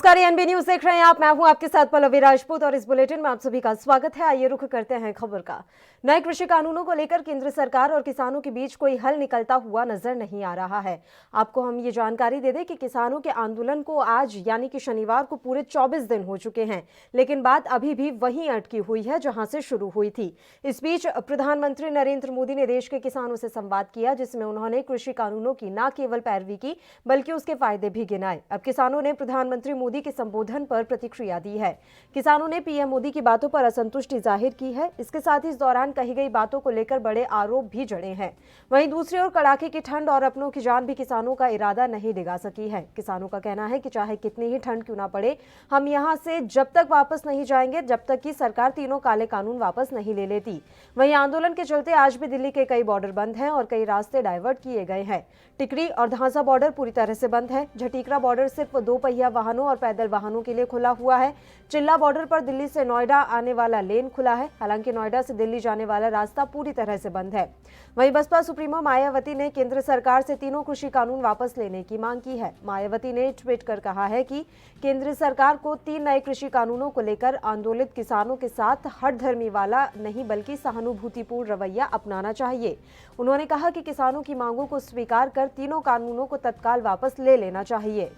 नमस्कार, NB news देख रहे हैं आप। मैं हूं आपके साथ पल्लवी राजपूत और इस बुलेटिन में आप सभी का स्वागत है। आइए रुख करते हैं खबर का। नए कृषि कानूनों को लेकर केंद्र सरकार और किसानों के बीच कोई हल निकलता हुआ नजर नहीं आ रहा है। आपको हम ये जानकारी दे दें कि किसानों के आंदोलन को आज यानी कि शनिवार को पूरे 24 दिन हो चुके हैं, लेकिन बात अभी भी वहीं अटकी हुई है जहां से शुरू हुई थी। इस बीच प्रधानमंत्री नरेंद्र मोदी ने देश के किसानों से संवाद किया, जिसमें उन्होंने कृषि कानूनों की न केवल पैरवी की बल्कि उसके फायदे भी गिनाए। अब किसानों ने प्रधानमंत्री मोदी के संबोधन पर प्रतिक्रिया दी है। किसानों ने पीएम मोदी की बातों पर असंतुष्टि जाहिर की है। इसके साथ ही इस दौरान कही गई बातों को लेकर बड़े आरोप भी जड़े हैं। वहीं दूसरी ओर कड़ाके की ठंड और अपनों की जान भी किसानों का इरादा नहीं डिगा सकी है। किसानों का कहना है कि चाहे कितनी ही ठंड क्यों ना पड़े, हम यहां से जब तक वापस नहीं जाएंगे जब तक कि सरकार तीनों काले कानून वापस नहीं ले लेती। वहीं आंदोलन के चलते आज भी दिल्ली के कई बॉर्डर बंद हैं और कई रास्ते डाइवर्ट किए गए हैं। टिकरी और धांसा बॉर्डर पूरी तरह से बंद है। झटीकरा बॉर्डर सिर्फ 2 पहिया वाहनों और पैदल वाहनों के लिए खुला हुआ है। चिल्ला बॉर्डर पर दिल्ली से नोएडा आने वाला लेन खुला है, हालांकि नोएडा से दिल्ली जाने वाला रास्ता पूरी तरह से बंद है। वहीं बसपा सुप्रीमो मायावती ने केंद्र सरकार से तीनों कृषि कानून वापस लेने की मांग की है। मायावती ने ट्वीट कर कहा है कि केंद्र सरकार को 3 नए कृषि कानूनों को लेकर आंदोलित किसानों के साथ हठधर्मी वाला नहीं बल्कि सहानुभूतिपूर्ण रवैया अपनाना चाहिए। उन्होंने कहा कि किसानों की मांगों को स्वीकार कर तीनों कानूनों को तत्काल वापस ले लेना चाहिए।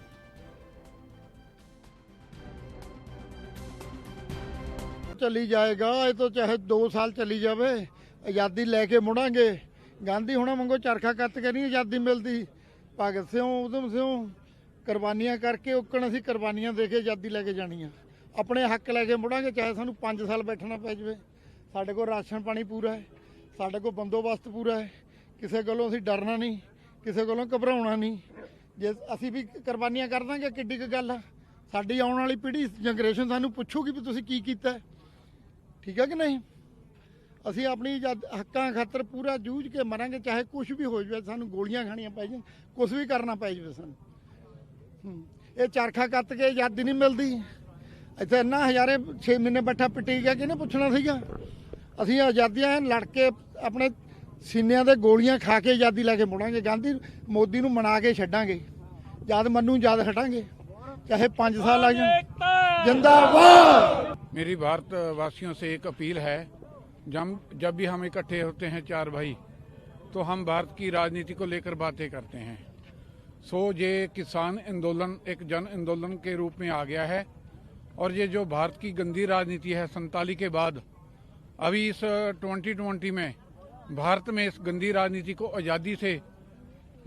चली जाएगा ये तो चाहे 2 साल चली जावे, आज़ादी लेके मुड़ांगे। गांधी हुणा वांगू चरखा कत के नहीं आज़ादी मिलती। भगत सिंह उधम सिंह कुर्बानियां करके उकण असीं कुर्बानियां दे के आज़ादी लेके जानी है। अपने हक लेके मुड़ांगे, चाहे सानू 5 साल बैठना पै जावे। साडे कोल राशन पानी पूरा है, साडे कोल बंदोबस्त पूरा है, किसी कोलों असीं डरना नहीं, किसी कोलों घबराउणा नहीं। जे असीं भी कुर्बानियां कर दांगे किड्डी क गल आ। साडी आउण वाली पीढ़ी जनरेशन सानू पुछूगी भी तुसीं की कीता है। ठीक है कि नहीं? असीं अपनी हक्कां खातर पूरा जूझ के मरांगे, चाहे कुछ भी हो जाए, सानू गोलियां खाणियां पै जाण, कुछ भी करना पै जाए सानू। ये चरखा कत के आज़ादी नहीं मिलती। इत्थे इन्ना हज़ारे 6 महीने बैठा पिटी गया, किहने पुछना सीगा? असीं आज़ादियां लड़ के अपने सीनिਆਂ ਦੇ गोलियां खा के आज़ादी लैके मुड़ांगे। गांधी मोदी नूं मना के छड्डांगे, जद मन्नू जद हटांगे, चाहे 5 साल लग जाए। जिंदाबाद। मेरी भारतवासियों से एक अपील है, जब भी हम इकट्ठे होते हैं 4 भाई, तो हम भारत की राजनीति को लेकर बातें करते हैं। ये किसान आंदोलन एक जन आंदोलन के रूप में आ गया है और ये जो भारत की गंदी राजनीति है 47 के बाद, अभी इस 2020 में भारत में इस गंदी राजनीति को आज़ादी से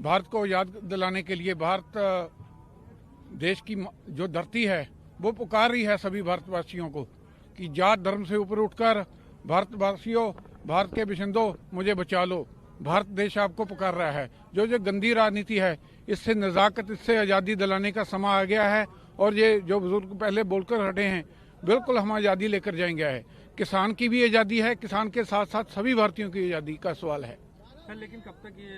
भारत को आज़ाद दिलाने के लिए भारत देश की जो धरती है वो पुकार रही है सभी भारतवासियों को कि जात धर्म से ऊपर उठकर भारतवासियों, भारत के बशिंदों, मुझे बचा लो। भारत देश आपको पुकार रहा है। जो गंदी राजनीति है इससे नज़ाकत, इससे आज़ादी दिलाने का समय आ गया है। और ये जो बुजुर्ग पहले बोलकर हटे हैं, बिल्कुल हम आज़ादी लेकर जाएंगे। है किसान की भी आज़ादी है, किसान के साथ साथ सभी भारतीयों की आज़ादी का सवाल है। लेकिन कब तक ये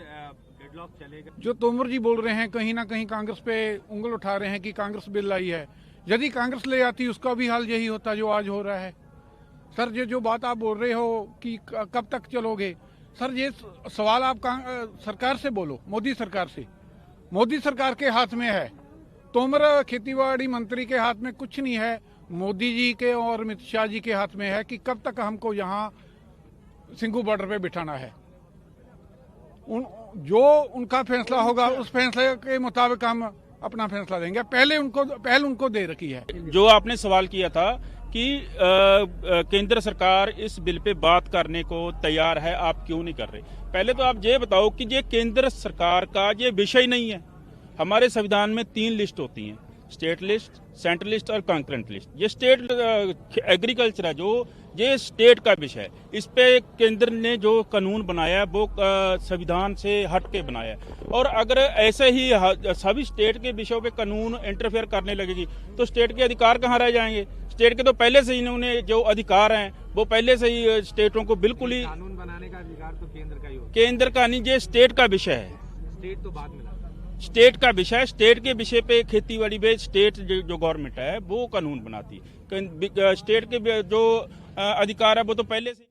डेडलॉक चलेगा? जो तोमर जी बोल रहे हैं, कहीं ना कहीं कांग्रेस पे उंगल उठा रहे हैं कि कांग्रेस बिल आई है। यदि कांग्रेस ले आती उसका भी हाल यही होता जो आज हो रहा है। सर ये जो बात आप बोल रहे हो कि कब तक चलोगे, सर ये सवाल आप सरकार से बोलो, मोदी सरकार से। मोदी सरकार के हाथ में है, तोमर खेतीबाड़ी मंत्री के हाथ में कुछ नहीं है। मोदी जी के और अमित शाह जी के हाथ में है कि कब तक हमको यहाँ सिंघू बॉर्डर पे बिठाना है। जो उनका फैसला होगा उस फैसले के मुताबिक हम अपना फैसला देंगे। पहल उनको दे रखी है। जो आपने सवाल किया था कि केंद्र सरकार इस बिल पे बात करने को तैयार है, आप क्यों नहीं कर रहे? पहले तो आप ये बताओ कि ये केंद्र सरकार का ये विषय नहीं है। हमारे संविधान में 3 लिस्ट होती हैं, स्टेट लिस्ट, सेंट्रल लिस्ट और कंकरेंट लिस्ट। ये स्टेट एग्रीकल्चर है, जो ये स्टेट का विषय है। इस पे केंद्र ने जो कानून बनाया है वो संविधान से हट के बनाया है। और अगर ऐसे ही सभी स्टेट के विषयों पे कानून इंटरफेयर करने लगेगी तो स्टेट के अधिकार कहाँ रह जाएंगे? स्टेट के तो पहले से ही इन्होंने जो अधिकार हैं वो पहले से ही स्टेटों को बिल्कुल ही, कानून बनाने का अधिकार तो केंद्र का ही होता है। केंद्र का नहीं, ये स्टेट का विषय है। स्टेट तो बाद में लाता है। स्टेट का विषय, स्टेट के विषय पे खेतीबाड़ी पे स्टेट जो गवर्नमेंट है वो कानून बनाती है। स्टेट के जो अधिकार है वो तो पहले से।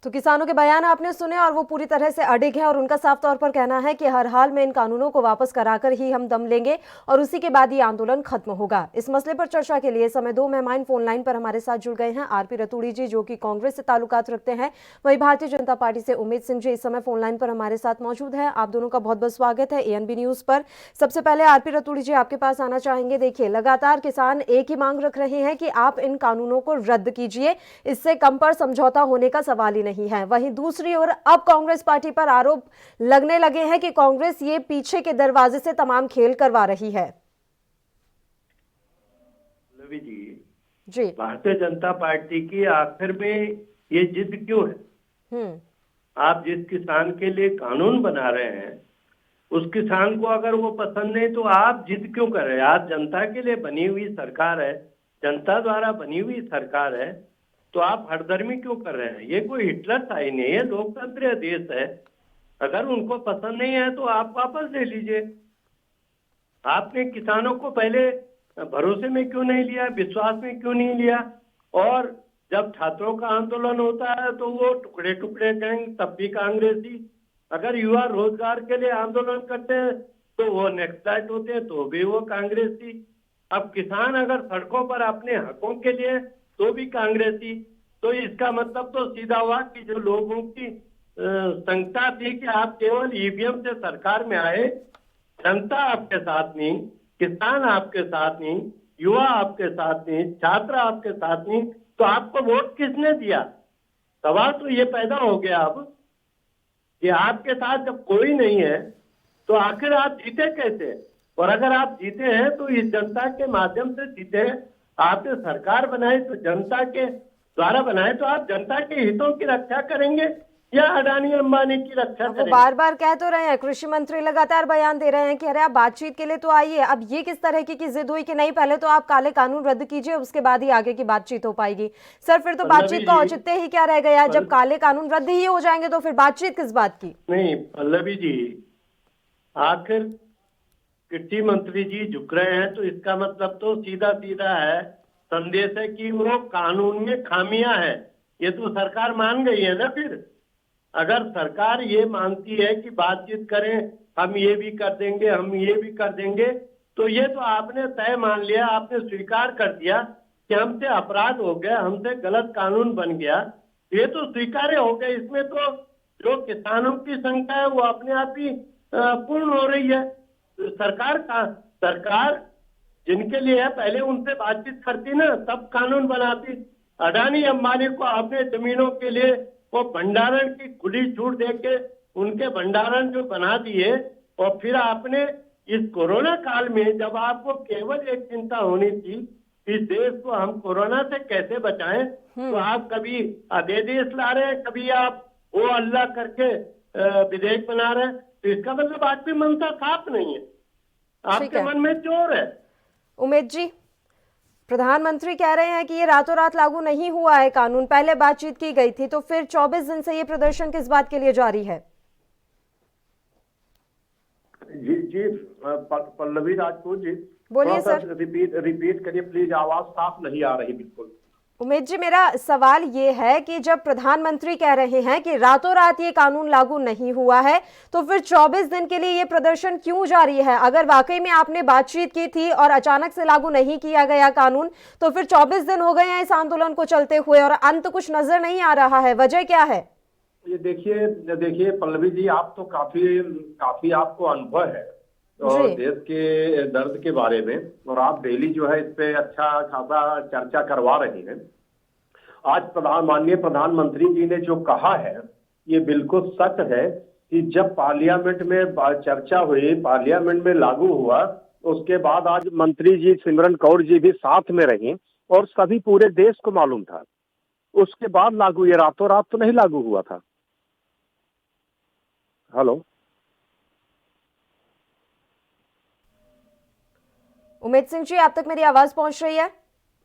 तो किसानों के बयान आपने सुने और वो पूरी तरह से अडिग हैं और उनका साफ तौर पर कहना है कि हर हाल में इन कानूनों को वापस कराकर ही हम दम लेंगे और उसी के बाद ये आंदोलन खत्म होगा। इस मसले पर चर्चा के लिए समय 2 मेहमान फोन लाइन पर हमारे साथ जुड़ गए हैं। आरपी रतूड़ी जी जो कि कांग्रेस से ताल्लुकात रखते हैं, वहीं भारतीय जनता पार्टी से उमेद सिंह जी इस समय फोन लाइन पर हमारे साथ मौजूद है। आप दोनों का बहुत बहुत स्वागत है एएनबी न्यूज पर। सबसे पहले आरपी रतूड़ी जी आपके पास आना चाहेंगे। देखिए, लगातार किसान एक ही मांग रख रहे हैं कि आप इन कानूनों को रद्द कीजिए, इससे कम पर समझौता होने का सवाल ही नहीं है। वहीं दूसरी ओर अब कांग्रेस पार्टी पर आरोप लगने लगे हैं कि कांग्रेस ये पीछे के दरवाजे से तमाम खेल करवा रही है। लवी जी, भारतीय जनता पार्टी की आखिर में ये जिद क्यों है? आप जिस किसान के लिए कानून बना रहे हैं उस किसान को अगर वो पसंद नहीं तो आप जिद क्यों कर रहे हैं? आप जनता के लिए बनी हुई सरकार है, जनता द्वारा बनी हुई सरकार है, तो आप हठधर्मी क्यों कर रहे हैं? ये कोई हिटलर शाही नहीं है, लोकतंत्र देश है। अगर उनको पसंद नहीं है तो आप वापस ले लीजिए। आपने किसानों को पहले भरोसे में क्यों नहीं लिया, विश्वास में क्यों नहीं लिया? और जब छात्रों का आंदोलन होता है तो वो टुकड़े टुकड़े गैंग, तब भी कांग्रेसी। अगर युवा रोजगार के लिए आंदोलन करते हैं तो वो नेक्सलाइट होते हैं, तो भी वो कांग्रेसी। अब किसान अगर सड़कों पर अपने हकों के लिए तो भी कांग्रेसी। तो इसका मतलब तो सीधा हुआ कि जो लोगों की शंका थी कि आप केवल ईवीएम से सरकार में आए, जनता आपके साथ नहीं, किसान आपके साथ नहीं, युवा आपके साथ नहीं, छात्र आपके साथ नहीं, तो आपको वोट किसने दिया? सवाल तो ये पैदा हो गया अब कि आपके साथ जब कोई नहीं है तो आखिर आप जीते कैसे? और अगर आप जीते हैं तो इस जनता के माध्यम से जीते हैं। आपने सरकार बनाई तो जनता के द्वारा बनाए, तो आप जनता के हितों की रक्षा करेंगे या अडानी अंबानी की रक्षा करेंगे? वो बार बार कह तो रहे हैं, कृषि मंत्री लगातार बयान दे रहे हैं कि अरे आप बातचीत के लिए तो आइए। अब ये किस तरह की जिद हुई कि नहीं पहले तो आप काले कानून रद्द कीजिए, उसके बाद ही आगे की बातचीत हो पाएगी? सर फिर तो बातचीत का औचित्य ही क्या रह गया? जब काले कानून रद्द ही हो जाएंगे तो फिर बातचीत किस बात की? नहीं पल्लवी जी, आखिर कृषि मंत्री जी झुक रहे हैं तो इसका मतलब तो सीधा सीधा है, संदेश है कि वो कानून में खामियां हैं। ये तो सरकार मान गई है ना। फिर अगर सरकार ये मानती है कि बातचीत करें, हम ये भी कर देंगे, हम ये भी कर देंगे, तो ये तो आपने तय मान लिया, आपने स्वीकार कर दिया कि हमसे अपराध हो गया, हमसे गलत कानून बन गया। ये तो स्वीकार्य हो गया। इसमें तो जो किसानों की संख्या है वो अपने आप ही पूर्ण हो रही है। सरकार जिनके लिए है पहले उनसे बातचीत करती ना, तब कानून बनाती। अडानी अंबानी को अपने जमीनों के लिए वो भंडारण की खुली छूट देके उनके भंडारण जो बना दिए, और फिर आपने इस कोरोना काल में जब आपको केवल एक चिंता होनी थी इस देश को हम कोरोना से कैसे बचाएं, तो आप कभी अध्यादेश ला रहे हैं, कभी आप वो अल्लाह करके विधेयक बना रहे हैं। तो इसका मतलब आपकी मनसा साफ नहीं है, आपके मन में चोर है। उमेद जी, प्रधानमंत्री कह रहे हैं कि ये रातों रात लागू नहीं हुआ है कानून, पहले बातचीत की गई थी, तो फिर 24 दिन से ये प्रदर्शन किस बात के लिए जारी है? जी पल्लवी राजपूत जी, बोलिए सर। रिपीट करिए प्लीज, आवाज साफ नहीं आ रही बिल्कुल। उमेद जी, मेरा सवाल ये है कि जब प्रधानमंत्री कह रहे हैं कि रातों रात ये कानून लागू नहीं हुआ है, तो फिर 24 दिन के लिए ये प्रदर्शन क्यों जारी है? अगर वाकई में आपने बातचीत की थी और अचानक से लागू नहीं किया गया कानून, तो फिर 24 दिन हो गए हैं इस आंदोलन को चलते हुए और अंत कुछ नजर नहीं आ रहा है। वजह क्या है? ये देखिए पल्लवी जी, आप तो काफी आपको अनुभव है और देश के दर्द के बारे में, और आप डेली जो है इस पे अच्छा खासा चर्चा करवा रही हैं। आज माननीय प्रधानमंत्री जी ने जो कहा है ये बिल्कुल सच है कि जब पार्लियामेंट में चर्चा हुई, पार्लियामेंट में लागू हुआ, उसके बाद आज मंत्री जी सिमरन कौर जी भी साथ में रही और सभी पूरे देश को मालूम था। उसके बाद लागू, ये रातों रात तो नहीं लागू हुआ था। हेलो, उमेद सिंह जी, आप तक मेरी आवाज पहुंच रही है?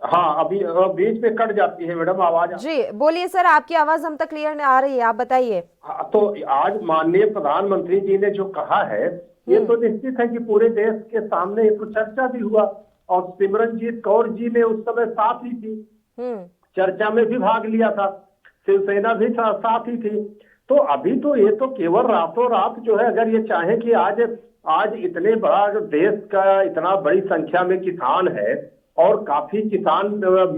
हाँ, अभी बीच में कट जाती है मैडम आवाज। जी बोलिए सर, आपकी आवाज हम तक क्लियर आ रही है, आप बताइए। हाँ, तो आज माननीय प्रधानमंत्री जी ने जो कहा है ये तो निश्चित है कि पूरे देश के सामने ये तो चर्चा भी हुआ, और सिमरनजीत कौर जी ने उस समय साथ ही थी, चर्चा में भी भाग लिया था। शिवसेना भी साथ ही थी। तो अभी तो ये तो केवल रातों रात जो है, अगर ये चाहे कि आज इतने बड़ा जो देश का इतना बड़ी संख्या में किसान है और काफी किसान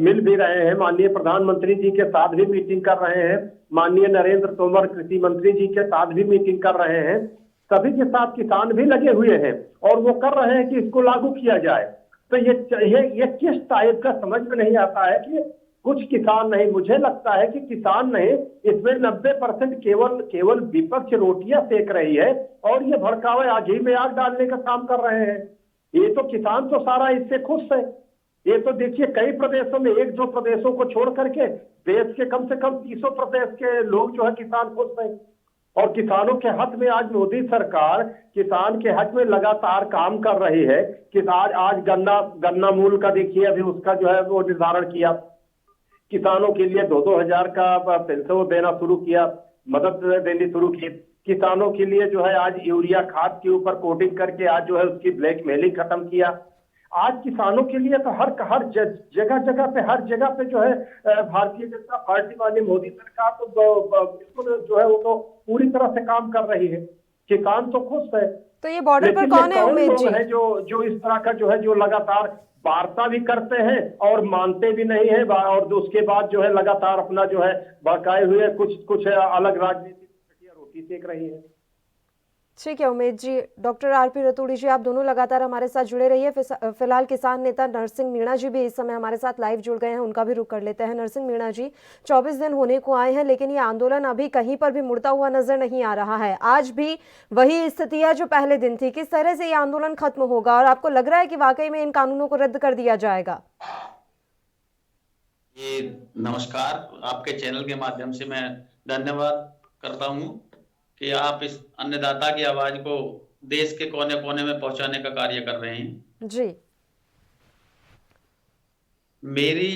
मिल भी रहे हैं, माननीय प्रधानमंत्री जी के साथ भी मीटिंग कर रहे हैं, माननीय नरेंद्र तोमर कृषि मंत्री जी के साथ भी मीटिंग कर रहे हैं, सभी के साथ किसान भी लगे हुए हैं और वो कर रहे हैं कि इसको लागू किया जाए। तो ये किस टाइप का समझ में नहीं आता है कि कुछ किसान नहीं, मुझे लगता है कि किसान नहीं, इसमें 90% केवल विपक्ष रोटियां सेक रही है और ये भड़कावे आगी में आग डालने का काम कर रहे हैं। ये तो किसान तो सारा इससे खुश है। ये तो देखिए कई प्रदेशों में, एक दो प्रदेशों को छोड़ करके देश के कम से कम 30 प्रदेश के लोग जो है किसान खुश हैं। और किसानों के हक में आज मोदी सरकार किसान के हक में लगातार काम कर रही है। किसान आज गन्ना मूल्य का देखिए, अभी उसका जो है वो निर्धारण किया, किसानों के लिए 2-2 हजार का पेंशन देना शुरू किया, मदद देनी शुरू की। किसानों के लिए जो है आज यूरिया खाद के ऊपर कोटिंग करके आज जो है उसकी ब्लैकमेलिंग खत्म किया। आज किसानों के लिए तो हर जगह पे जो है भारतीय जनता पार्टी वाली मोदी सरकार तो बिल्कुल जो है वो तो पूरी तरह से काम कर रही है। किसान तो खुश है। तो ये बॉर्डर पर कौन है उमेश जी? है जो इस तरह का जो है जो लगातार वार्ता भी करते हैं और मानते भी नहीं है, और उसके बाद जो है लगातार अपना जो है बकाए हुए कुछ अलग राजनीतिक रोटी सेक रही है। ठीक है उमेश जी। डॉक्टर आरपी रतूड़ी जी, आप दोनों लगातार हमारे साथ जुड़े रहिए। फिलहाल किसान नेता नरसिंह मीणा जी भी इस समय हमारे साथ लाइव जुड़ गए हैं, उनका भी रुख कर लेते हैं। नरसिंह मीणा जी, 24 दिन होने को आए हैं लेकिन ये आंदोलन अभी कहीं पर भी मुड़ता हुआ नजर नहीं आ रहा है। आज भी वही स्थिति है जो पहले दिन थी। किस तरह से ये आंदोलन खत्म होगा और आपको लग रहा है कि वाकई में इन कानूनों को रद्द कर दिया जाएगा? ये नमस्कार, आपके चैनल के माध्यम से मैं धन्यवाद करता हूँ कि आप इस अन्नदाता की आवाज को देश के कोने कोने में पहुंचाने का कार्य कर रहे हैं जी। मेरी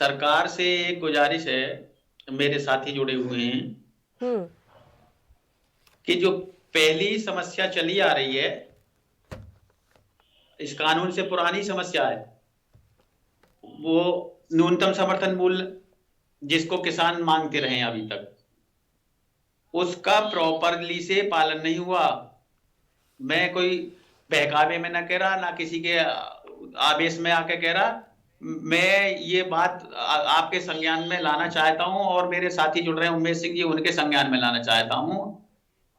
सरकार से एक गुजारिश है, मेरे साथी जुड़े हुए हैं, कि जो पहली समस्या चली आ रही है, इस कानून से पुरानी समस्या है, वो न्यूनतम समर्थन मूल्य जिसको किसान मांगते रहे अभी तक, उसका प्रॉपरली से पालन नहीं हुआ। मैं कोई बहकावे में ना कह रहा, ना किसी के आवेश में आके कह रहा, मैं ये बात आपके संज्ञान में लाना चाहता हूं और मेरे साथी जुड़ रहे हैं उमेश सिंह जी, उनके संज्ञान में लाना चाहता हूं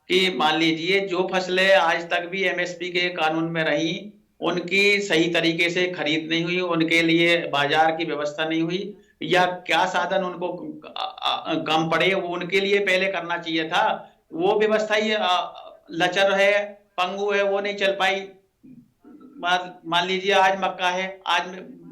कि मान लीजिए जो फसलें आज तक भी एमएसपी के कानून में रही, उनकी सही तरीके से खरीद नहीं हुई, उनके लिए बाजार की व्यवस्था नहीं हुई, या क्या साधन उनको कम पड़े, वो उनके लिए पहले करना चाहिए था। वो व्यवस्था ही लचर है, पंगु है, वो नहीं चल पाई। मान लीजिए आज मक्का है, आज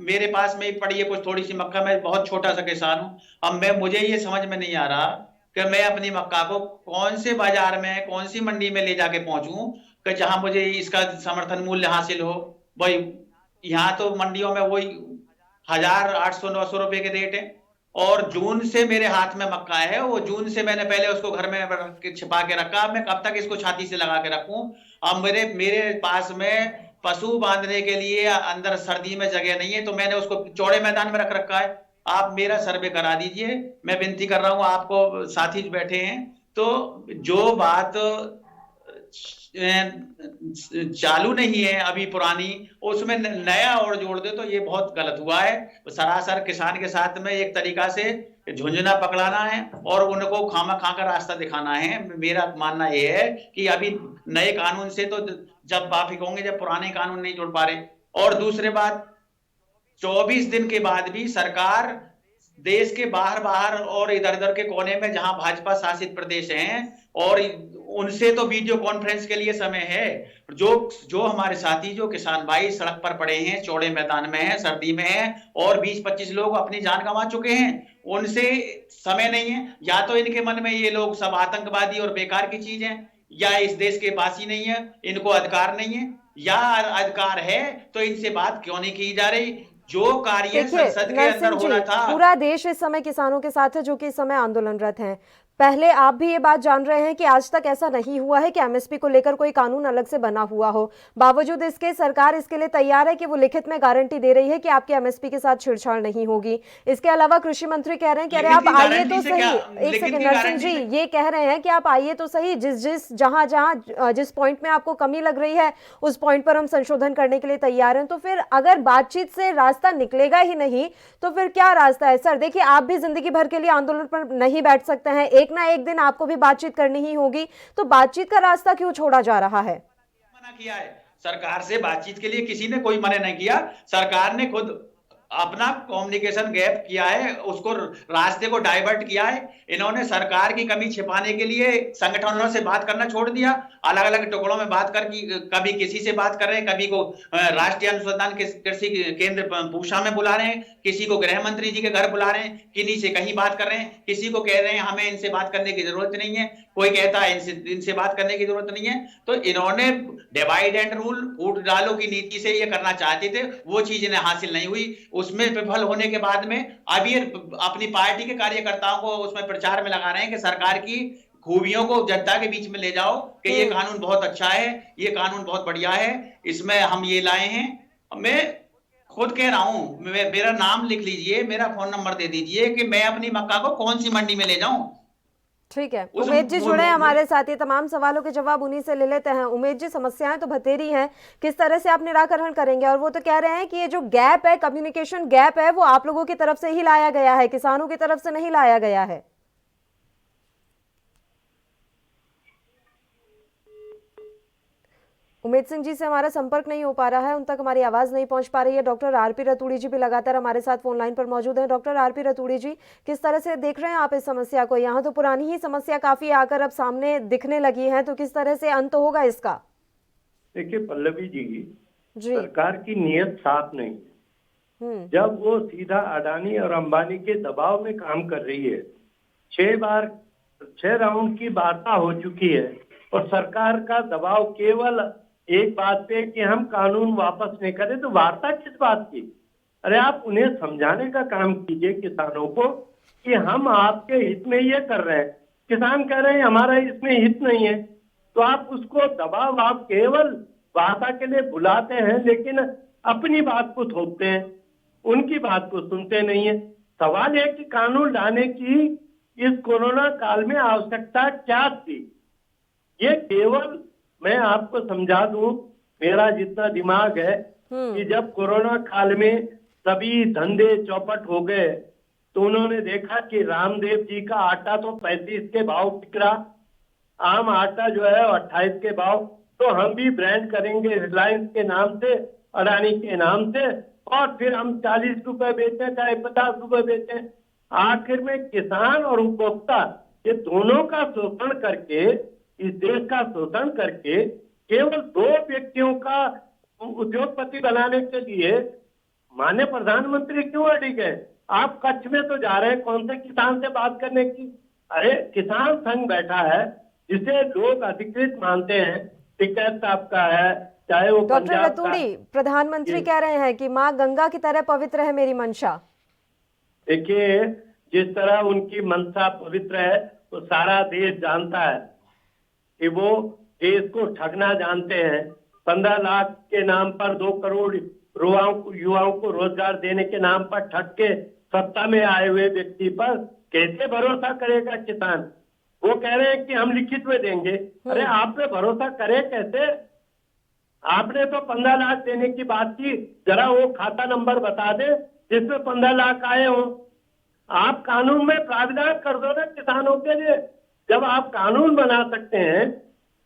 मेरे पास में ही पड़ी है कुछ थोड़ी सी मक्का, मैं बहुत छोटा सा किसान हूं। अब मुझे ये समझ में नहीं आ रहा कि मैं अपनी मक्का को कौन से बाजार में, कौन सी मंडी में ले जाके पहुंचूं कि जहां मुझे इसका समर्थन मूल्य हासिल हो। भाई यहाँ तो मंडियों में वही 1000, 800, 900 रुपए के रेट है, और जून से मेरे हाथ में मक्का है, वो जून से मैंने पहले उसको घर में छिपा के रखा, मैं कब तक इसको छाती से लगा के रखूं। अब मेरे पास में पशु बांधने के लिए अंदर सर्दी में जगह नहीं है, तो मैंने उसको चौड़े मैदान में रख रखा है। आप मेरा सर्वे करा दीजिए, मैं विनती कर रहा हूं, आपको साथी बैठे हैं, तो जो बात चालू नहीं है अभी पुरानी, उसमें नया और जोड़ दे तो ये बहुत गलत हुआ है। सरासर किसान के साथ में एक तरीका से झुंझुना पकड़ाना है और उनको खामा खा का रास्ता दिखाना है। मेरा मानना ये है कि अभी नए कानून से तो जब वाफिक होंगे जब पुराने कानून नहीं जोड़ पा रहे। और दूसरी बात, 24 दिन के बाद भी सरकार देश के बाहर और इधर के कोने में जहां भाजपा शासित प्रदेश हैं, और उनसे तो वीडियो कॉन्फ्रेंस के लिए समय है। जो हमारे साथी, जो किसान भाई सड़क पर पड़े हैं, चौड़े मैदान में हैं, सर्दी में हैं, और 20-25 लोग अपनी जान गंवा चुके हैं, उनसे समय नहीं है। या तो इनके मन में ये लोग सब आतंकवादी और बेकार की चीज है, या इस देश के वासी नहीं है, इनको अधिकार नहीं है, या अधिकार है तो इनसे बात क्यों नहीं की जा रही। जो कार्य देखिए संसद के अंदर नरसिंह होना जी, था। पूरा देश इस समय किसानों के साथ है जो कि इस समय आंदोलनरत हैं। पहले आप भी ये बात जान रहे हैं कि आज तक ऐसा नहीं हुआ है कि एमएसपी को लेकर कोई कानून अलग से बना हुआ हो। बावजूद इसके सरकार इसके लिए तैयार है कि वो लिखित में गारंटी दे रही है कि आपके एमएसपी के साथ छेड़छाड़ नहीं होगी। इसके अलावा कृषि मंत्री कह रहे हैं कि अरे आप आइए तो सही, एक सेकंड नरसिंह जी, ये कह रहे हैं कि आप आइए तो सही, जिस पॉइंट में आपको कमी लग रही है उस पॉइंट पर हम संशोधन करने के लिए तैयार हैं। तो फिर अगर बातचीत से रास्ता निकलेगा ही नहीं तो फिर क्या रास्ता है? सर देखिए, आप भी जिंदगी भर के लिए आंदोलन पर नहीं बैठ सकते हैं, एक ना एक दिन आपको भी बातचीत करनी ही होगी, तो बातचीत का रास्ता क्यों छोड़ा जा रहा है? मना किया है सरकार से बातचीत के लिए, किसी ने कोई मना नहीं किया। सरकार ने खुद अपना कम्युनिकेशन गैप किया है, उसको रास्ते को डाइवर्ट किया है। इन्होंने सरकार की कमी छिपाने के लिए संगठनों से बात करना छोड़ दिया, अलग अलग टुकड़ों में बात कर, कभी किसी से बात कर रहे हैं, कभी को राष्ट्रीय अनुसंधान कृषि केंद्र पूषा में बुला रहे हैं, किसी को गृह मंत्री जी के घर बुला रहे हैं, किन्हीं से कहीं बात कर रहे हैं, किसी को कह रहे हैं हमें इनसे बात करने की जरूरत नहीं है, कोई कहता है इनसे बात करने की जरूरत नहीं है। तो इन्होंने डिवाइड एंड रूल, फूट डालो की नीति से ये करना चाहते थे, वो चीज इन्हें हासिल नहीं हुई। उसमें विफल होने के बाद में अब ये अपनी पार्टी के कार्यकर्ताओं को उसमें प्रचार में लगा रहे हैं कि सरकार की खूबियों को जनता के बीच में ले जाओ कि ये कानून बहुत अच्छा है, ये कानून बहुत बढ़िया है, इसमें हम ये लाए हैं। मैं खुद कह रहा हूं, मेरा नाम लिख लीजिए, मेरा फोन नंबर दे दीजिए कि मैं अपनी मक्का को कौन सी मंडी में ले जाऊं। ठीक है, उमेश जी जुड़े हैं हमारे साथ, ये तमाम सवालों के जवाब उन्हीं से ले लेते हैं। उमेश जी, समस्याएं तो बतेरी हैं, किस तरह से आप निराकरण करेंगे? और वो तो कह रहे हैं कि ये जो गैप है, कम्युनिकेशन गैप है, वो आप लोगों की तरफ से ही लाया गया है, किसानों की तरफ से नहीं लाया गया है। उमेश सिंह जी से हमारा संपर्क नहीं हो पा रहा है, उन तक हमारी आवाज नहीं पहुंच पा रही है। डॉक्टर आरपी रतूड़ी जी भी लगातार हमारे साथ फोन लाइन पर मौजूद हैं। डॉक्टर आरपी रतूड़ी जी, किस तरह से देख रहे हैं आप इस समस्या को? यहाँ तो पुरानी ही समस्या काफी आकर अब सामने दिखने लगी है, तो किस तरह से अंत होगा इसका? देखिए पल्लवी जी, सरकार की नीयत साफ नहीं है। जब वो सीधा अडानी और अंबानी के दबाव में काम कर रही है, 6 राउंड की वार्ता हो चुकी है और सरकार का दबाव केवल एक बात पे कि हम कानून वापस नहीं करें, तो वार्ता किस बात की? अरे आप उन्हें समझाने का काम कीजिए किसानों को कि हम आपके हित में ये कर रहे हैं। किसान कह रहे हैं हमारा इसमें हित नहीं है, तो आप उसको दबाव, आप केवल वार्ता के लिए बुलाते हैं लेकिन अपनी बात को थोपते हैं, उनकी बात को सुनते नहीं है। सवाल है कि कानून लाने की इस कोरोना काल में आवश्यकता क्या थी? ये केवल मैं आपको समझा दूं, मेरा जितना दिमाग है कि जब कोरोना काल में सभी धंधे चौपट हो गए तो उन्होंने देखा कि रामदेव जी का आटा तो 35 के भाव बिक रहा, आम आटा जो है 28 के भाव, तो हम भी ब्रांड करेंगे रिलायंस के नाम से, अडानी के नाम से, और फिर हम 40 रुपए बेचें चाहे 50 रुपए बेचें। आखिर में किसान और उपभोक्ता ये दोनों का शोषण करके, इस देश का शोषण करके केवल 2 व्यक्तियों का उद्योगपति बनाने के लिए माननीय प्रधानमंत्री क्यों अड़ी गए? आप कच्छ में तो जा रहे हैं कौन से किसान से बात करने की? अरे किसान संघ बैठा है जिसे लोग अधिकृत मानते हैं, टिकैत आपका है, चाहे वो डॉक्टर रतूड़ी, प्रधानमंत्री कह रहे हैं कि माँ गंगा की तरह पवित्र है मेरी मंशा। देखिए, जिस तरह उनकी मंशा पवित्र है तो सारा देश जानता है कि वो देश को ठगना जानते हैं। 15 लाख के नाम पर 2 करोड़ युवाओं को रोजगार देने के नाम पर ठग के सत्ता में आए हुए व्यक्ति पर कैसे भरोसा करेगा किसान? वो कह रहे हैं कि हम लिखित में देंगे। अरे आप पे भरोसा करे कैसे? आपने तो 15 लाख देने की बात की, जरा वो खाता नंबर बता दे जिसमें 15 लाख आए हो। आप कानून में प्रावधान कर दो ना किसानों के लिए। जब आप कानून बना सकते हैं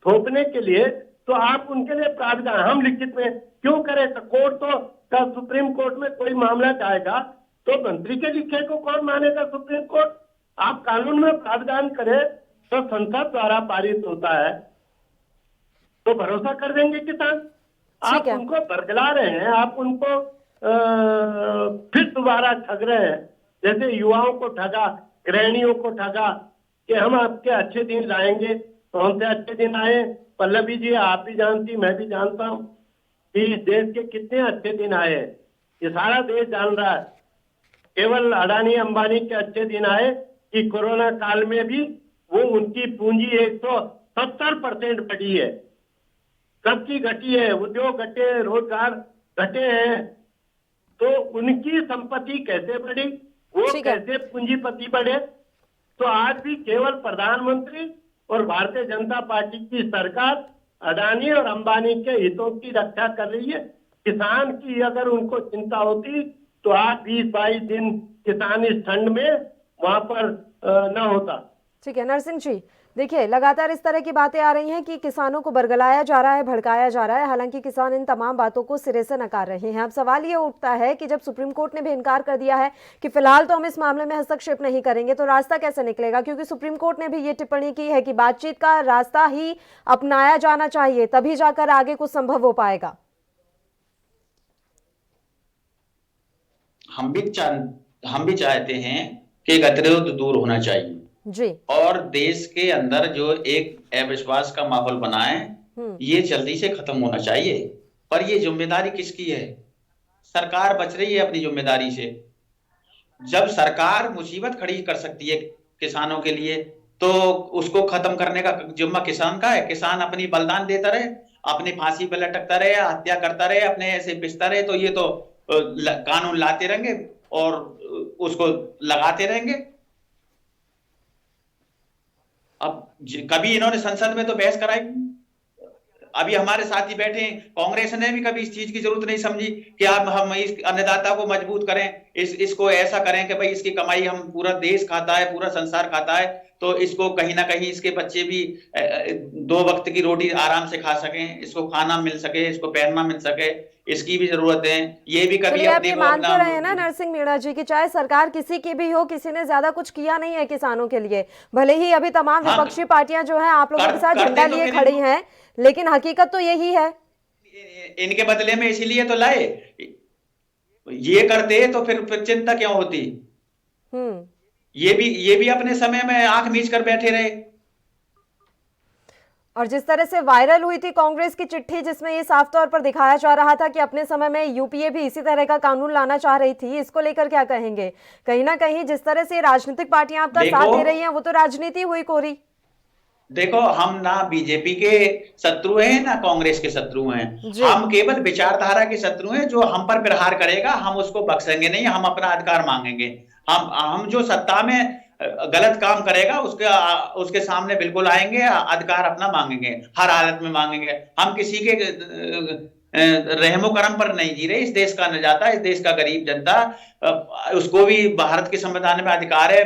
थोपने के लिए, तो आप उनके लिए प्रावधान, हम लिखित में क्यों करें? तो कोर्ट तो का सुप्रीम कोर्ट में कोई मामला जाएगा तो मंत्री के लिखे को कौन मानेगा? Supreme court. आप कानून में प्रावधान करें तो संसद द्वारा पारित होता है तो भरोसा कर देंगे किसान। आप उनको बरगला रहे हैं, आप उनको फिर दोबारा ठग रहे हैं, जैसे युवाओं को ठगा, गृहिणियों को ठगा कि हम आपके अच्छे दिन लाएंगे। कौन से अच्छे दिन आए पल्लवी जी? आप भी जानती, मैं भी जानता हूँ कि इस देश के कितने अच्छे दिन आए हैं। ये सारा देश जान रहा है। केवल अडानी अंबानी के अच्छे दिन आए कि कोरोना काल में भी वो उनकी पूंजी 170% बढ़ी है, सबकी घटी है, उद्योग घटे, रोजगार घटे हैं। तो उनकी संपत्ति कैसे बढ़ी, वो कैसे पूंजीपति बढ़े? तो आज भी केवल प्रधानमंत्री और भारतीय जनता पार्टी की सरकार अडानी और अंबानी के हितों की रक्षा कर रही है। किसान की अगर उनको चिंता होती तो आज 20-22 दिन किसान इस ठंड में वहां पर न होता। ठीक है नरसिंह जी, देखिए लगातार इस तरह की बातें आ रही हैं कि किसानों को बरगलाया जा रहा है, भड़काया जा रहा है। हालांकि किसान इन तमाम बातों को सिरे से नकार रहे हैं। अब सवाल ये उठता है कि जब सुप्रीम कोर्ट ने भी इनकार कर दिया है कि फिलहाल तो हम इस मामले में हस्तक्षेप नहीं करेंगे, तो रास्ता कैसे निकलेगा? क्योंकि सुप्रीम कोर्ट ने भी ये टिप्पणी की है कि बातचीत का रास्ता ही अपनाया जाना चाहिए, तभी जाकर आगे कुछ संभव हो पाएगा। हम भी चाहते हैं कि गतिरोध दूर होना चाहिए जी, और देश के अंदर जो एक अविश्वास का माहौल बना है ये जल्दी से खत्म होना चाहिए। पर ये जिम्मेदारी किसकी है? सरकार बच रही है अपनी जिम्मेदारी से। जब सरकार मुसीबत खड़ी कर सकती है किसानों के लिए, तो उसको खत्म करने का जिम्मा किसान का है। किसान अपनी बलिदान देता रहे, अपनी फांसी पर लटकता रहे, हत्या करता रहे, अपने ऐसे पिसता रहे, तो ये तो कानून लाते रहेंगे और उसको लगाते रहेंगे। अब कभी इन्होंने संसद में तो बहस कराई, अभी हमारे साथ ही बैठे हैं, कांग्रेस ने भी कभी इस चीज की जरूरत नहीं समझी कि आप हम इस अन्नदाता को मजबूत करें, इसको ऐसा करें कि भाई इसकी कमाई हम पूरा देश खाता है, पूरा संसार खाता है, तो इसको कहीं ना कहीं इसके बच्चे भी 2 वक्त की रोटी आराम से खा सकें, इसको खाना मिल सके, इसको पहनना मिल सके, इसकी भी जरूरत है। ये भी कभी आप ये मान तो रहे हैं ना नरसिंह मीणा जी की चाहे सरकार किसी की भी हो, किसी ने ज्यादा कुछ किया नहीं है किसानों के लिए। भले ही अभी तमाम विपक्षी पार्टियां जो है आप लोगों के साथ झंडा लिए खड़ी हैं, लेकिन हकीकत तो यही है। इनके बदले में इसीलिए तो लाए, ये करते तो फिर चिंता क्यों होती? ये भी अपने समय में आंख मीच कर बैठे रहे। और जिस तरह से वायरल हुई थी कांग्रेस की चिट्ठी, जिसमें ये साफ तौर पर दिखाया जा रहा था कि अपने समय में यूपीए भी इसी तरह का कानून लाना चाह रही थी, इसको लेकर क्या कहेंगे? कहीं ना कहीं जिस तरह से राजनीतिक पार्टियां आपका साथ दे रही हैं, वो तो राजनीति हुई कोरी। देखो, हम ना बीजेपी के शत्रु हैं ना कांग्रेस के शत्रु हैं, हम केवल विचारधारा के शत्रु हैं। जो हम पर प्रहार करेगा हम उसको बख्शेंगे नहीं, हम अपना अधिकार मांगेंगे। हम जो सत्ता में गलत काम करेगा उसके सामने बिल्कुल आएंगे, अधिकार अपना मांगेंगे, हर हालत में मांगेंगे। हम किसी के रहमो करम पर नहीं जी रहे। इस देश का अन्नदाता, इस देश का गरीब जनता, उसको भी भारत के संविधान में अधिकार है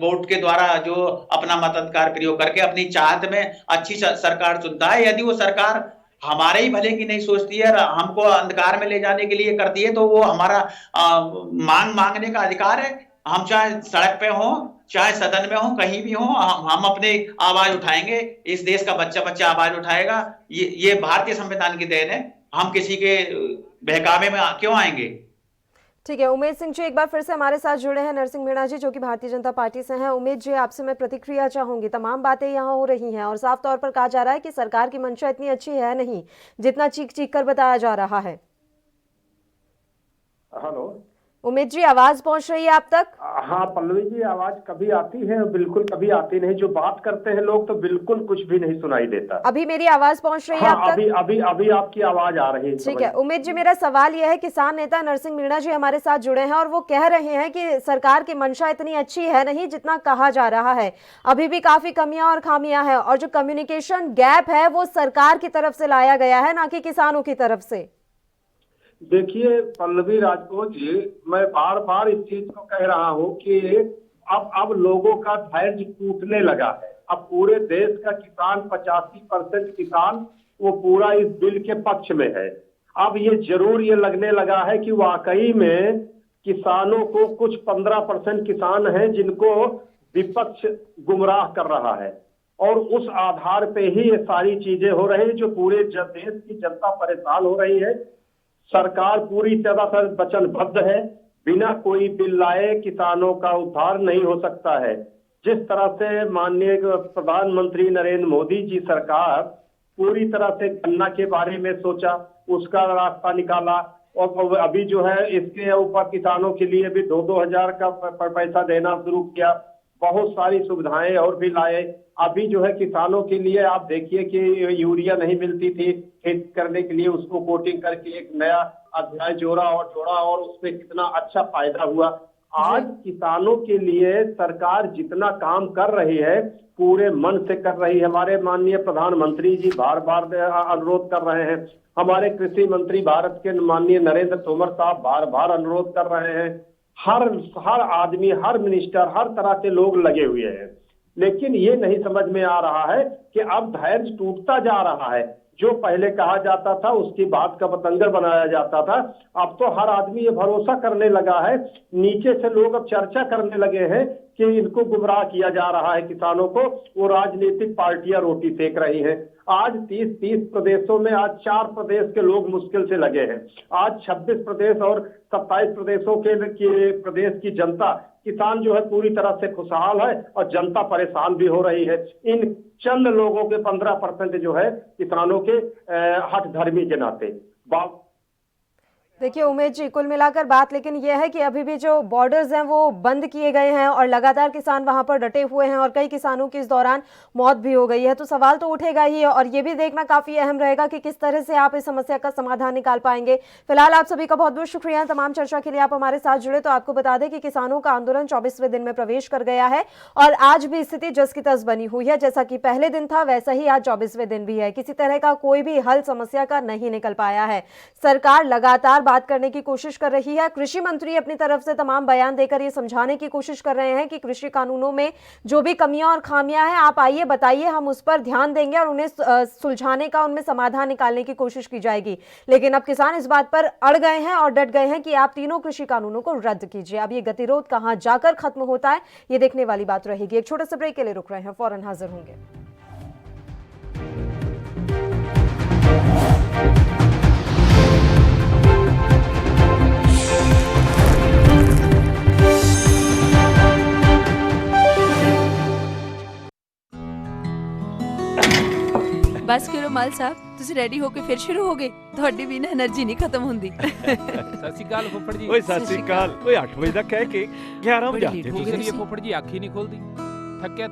वोट के द्वारा जो अपना मताधिकार प्रयोग करके अपनी चाहत में अच्छी सरकार चुनता है। यदि वो सरकार हमारे ही भले की नहीं सोचती है, हमको अंधकार में ले जाने के लिए करती है, तो वो हमारा मांगने का अधिकार है। हम चाहे सड़क पे हो, चाहे सदन में हो, कहीं भी हो, हम अपने आवाज उठाएंगे। इस देश का बच्चा आवाज उठाएगा। ये भारतीय संविधान की देन है। हम किसी के बहकावे में क्यों आएंगे? ठीक है, उमेद सिंह जी एक बार फिर से हमारे साथ जुड़े हैं, नरसिंह मीणा जी जो कि भारतीय जनता पार्टी से हैं। उमेद जी, आपसे मैं प्रतिक्रिया चाहूंगी। तमाम बातें यहाँ हो रही हैं और साफ तौर पर कहा जा रहा है कि सरकार की मंशा इतनी अच्छी है नहीं जितना चीख कर बताया जा रहा है। हेलो उमेद जी, आवाज पहुंच रही है आप तक? हाँ पल्लवी जी, आवाज कभी आती है, बिल्कुल कभी आती नहीं। जो बात करते हैं लोग तो बिल्कुल कुछ भी नहीं सुनाई देता। अभी मेरी आवाज पहुंच रही है आप तक? अभी आपकी आवाज आ रही है। ठीक है उमेद जी, मेरा सवाल यह है, किसान नेता नरसिंह मीणा जी हमारे साथ जुड़े हैं और वो कह रहे हैं कि सरकार की मंशा इतनी अच्छी है नहीं जितना कहा जा रहा है। अभी भी काफी कमियां और खामियां हैं और जो कम्युनिकेशन गैप है वो सरकार की तरफ से लाया गया है, ना कि किसानों की तरफ से। देखिए पल्लवी राजपूत जी, मैं बार बार इस चीज को कह रहा हूं कि अब लोगों का धैर्य टूटने लगा है। अब पूरे देश का किसान 85% किसान वो पूरा इस बिल के पक्ष में है। अब ये जरूर ये लगने लगा है कि वाकई में किसानों को कुछ 15% किसान हैं जिनको विपक्ष गुमराह कर रहा है और उस आधार पे ही ये सारी चीजें हो रही है। जो पूरे देश की जनता परेशान हो रही है। सरकार पूरी तरह से वचनबद्ध है, बिना कोई बिल लाए किसानों का उद्धार नहीं हो सकता है। जिस तरह से माननीय प्रधानमंत्री नरेंद्र मोदी जी सरकार पूरी तरह से गन्ना के बारे में सोचा, उसका रास्ता निकाला और अभी जो है इसके ऊपर किसानों के लिए भी 2-2 हजार का पैसा देना शुरू किया। बहुत सारी सुविधाएं और भी लाए। अभी जो है किसानों के लिए आप देखिए कि यूरिया नहीं मिलती थी खेती करने के लिए, उसको कोटिंग करके एक नया अध्याय जोड़ा और उसमें कितना अच्छा फायदा हुआ। आज किसानों के लिए सरकार जितना काम कर रही है पूरे मन से कर रही है। हमारे माननीय प्रधानमंत्री जी बार बार अनुरोध कर रहे हैं, हमारे कृषि मंत्री भारत के माननीय नरेंद्र तोमर साहब बार बार अनुरोध कर रहे हैं। हर आदमी, हर मिनिस्टर, हर तरह के लोग लगे हुए हैं, लेकिन ये नहीं समझ में आ रहा है कि अब धैर्य टूटता जा रहा है। जो पहले कहा जाता था उसकी बात का बतंगड़ बनाया जाता था, अब तो हर आदमी ये भरोसा करने लगा है। नीचे से लोग अब चर्चा करने लगे हैं कि इनको गुमराह किया जा रहा है किसानों को, वो राजनीतिक पार्टियां रोटी सेक रही हैं। आज 30 प्रदेशों में आज 4 प्रदेश के लोग मुश्किल से लगे हैं। आज 26 प्रदेश और 27 प्रदेशों के प्रदेश की जनता, किसान जो है पूरी तरह से खुशहाल है और जनता परेशान भी हो रही है। इन चंद लोगों के 15% जो है किसानों के हठ धर्मी के नाते। देखिए उमेश जी, कुल मिलाकर बात लेकिन यह है कि अभी भी जो बॉर्डर्स हैं वो बंद किए गए हैं और लगातार किसान वहां पर डटे हुए हैं और कई किसानों की इस दौरान मौत भी हो गई है। तो सवाल तो उठेगा ही और ये भी देखना काफी अहम रहेगा कि किस तरह से आप इस समस्या का समाधान निकाल पाएंगे। फिलहाल आप सभी का बहुत बहुत शुक्रिया तमाम चर्चा के लिए आप हमारे साथ जुड़े। तो आपको बता दें कि किसानों का आंदोलन 24वें दिन में प्रवेश कर गया है और आज भी स्थिति जस की तस बनी हुई है। जैसा कि पहले दिन था वैसा ही आज 24वें दिन भी है। किसी तरह का कोई भी हल समस्या का नहीं निकल पाया है। सरकार लगातार बात करने की कोशिश कर रही है। कृषि मंत्री अपनी तरफ से तमाम बयान देकर ये समझाने की कोशिश कर रहे हैं कि कृषि कानूनों में जो भी कमियां और खामियां हैं आप आइए बताइए, हम उस पर ध्यान देंगे और उन्हें सुलझाने का, उनमें समाधान निकालने की कोशिश की जाएगी। लेकिन अब किसान इस बात पर अड़ गए हैं और डट गए हैं कि आप तीनों कृषि कानूनों को रद्द कीजिए। अब ये गतिरोध कहां जाकर खत्म होता है ये देखने वाली बात रहेगी। एक छोटे से ब्रेक के लिए रुक रहे हैं, फौरन हाजिर होंगे। बस करो माल साहब, ਤੁਸੀਂ ਰੈਡੀ ਹੋ ਕੇ ਫਿਰ ਸ਼ੁਰੂ ਹੋ ਗਏ। ਤੁਹਾਡੀ ਵੀ ਨਾ એનર્ਜੀ ਨਹੀਂ ਖਤਮ ਹੁੰਦੀ। ਸਤਿ ਸ਼੍ਰੀ ਅਕਾਲ ਫੁੱਫੜ ਜੀ। ਓਏ ਸਤਿ ਸ਼੍ਰੀ ਅਕਾਲ। ਓਏ 8 ਵਜੇ ਦਾ ਕਹਿ ਕੇ 11 ਵਜੇ ਆਤੇ ਤੁਸੀਂ ਫੁੱਫੜ ਜੀ ਅੱਖ ਹੀ ਨਹੀਂ ਖੁੱਲਦੀ।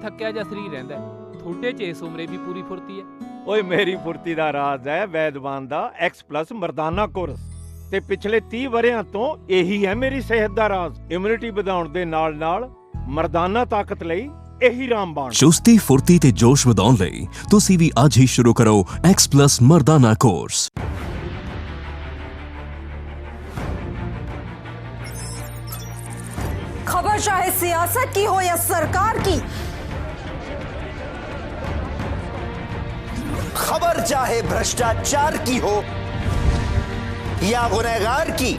ਥੱਕਿਆ ਜਿਹਾ ਸਰੀਰ ਰਹਿੰਦਾ। ਤੁਹਾਡੇ 'ਚ ਇਸ ਉਮਰੇ ਵੀ ਪੂਰੀ ਫੁਰਤੀ ਹੈ। ਓਏ ਮੇਰੀ ਫੁਰਤੀ ਦਾ ਰਾਜ਼ ਹੈ ਵੈਦਵਾਨ ਦਾ X+ ਮਰਦਾਨਾ ਕੋਰਸ ਤੇ ਪਿਛਲੇ 30 ਵਰਿਆਂ ਤੋਂ ਇਹੀ ਹੈ ਮੇਰੀ ਸਿਹਤ ਦਾ ਰਾਜ਼। ਇਮਿਊਨਿਟੀ ਵਧਾਉਣ ਦੇ ਨਾਲ ਮਰਦਾਨਾ ਤਾਕਤ ਲਈ ਇਹੀ ਰਾਮਬਾਣ। ਚੁਸਤੀ ਫੁਰਤੀ ਤੇ ਜੋਸ਼ ਵਧਾਉਣ ਲਈ ਤੁਸੀਂ ਵੀ ਅੱਜ ਹੀ ਸ਼ੁਰੂ ਕਰੋ X+ ਮਰਦਾਨਾ ਕੋਰਸ। खबर चाहे सियासत की हो या सरकार की, खबर चाहे भ्रष्टाचार की हो या गुनहगार की,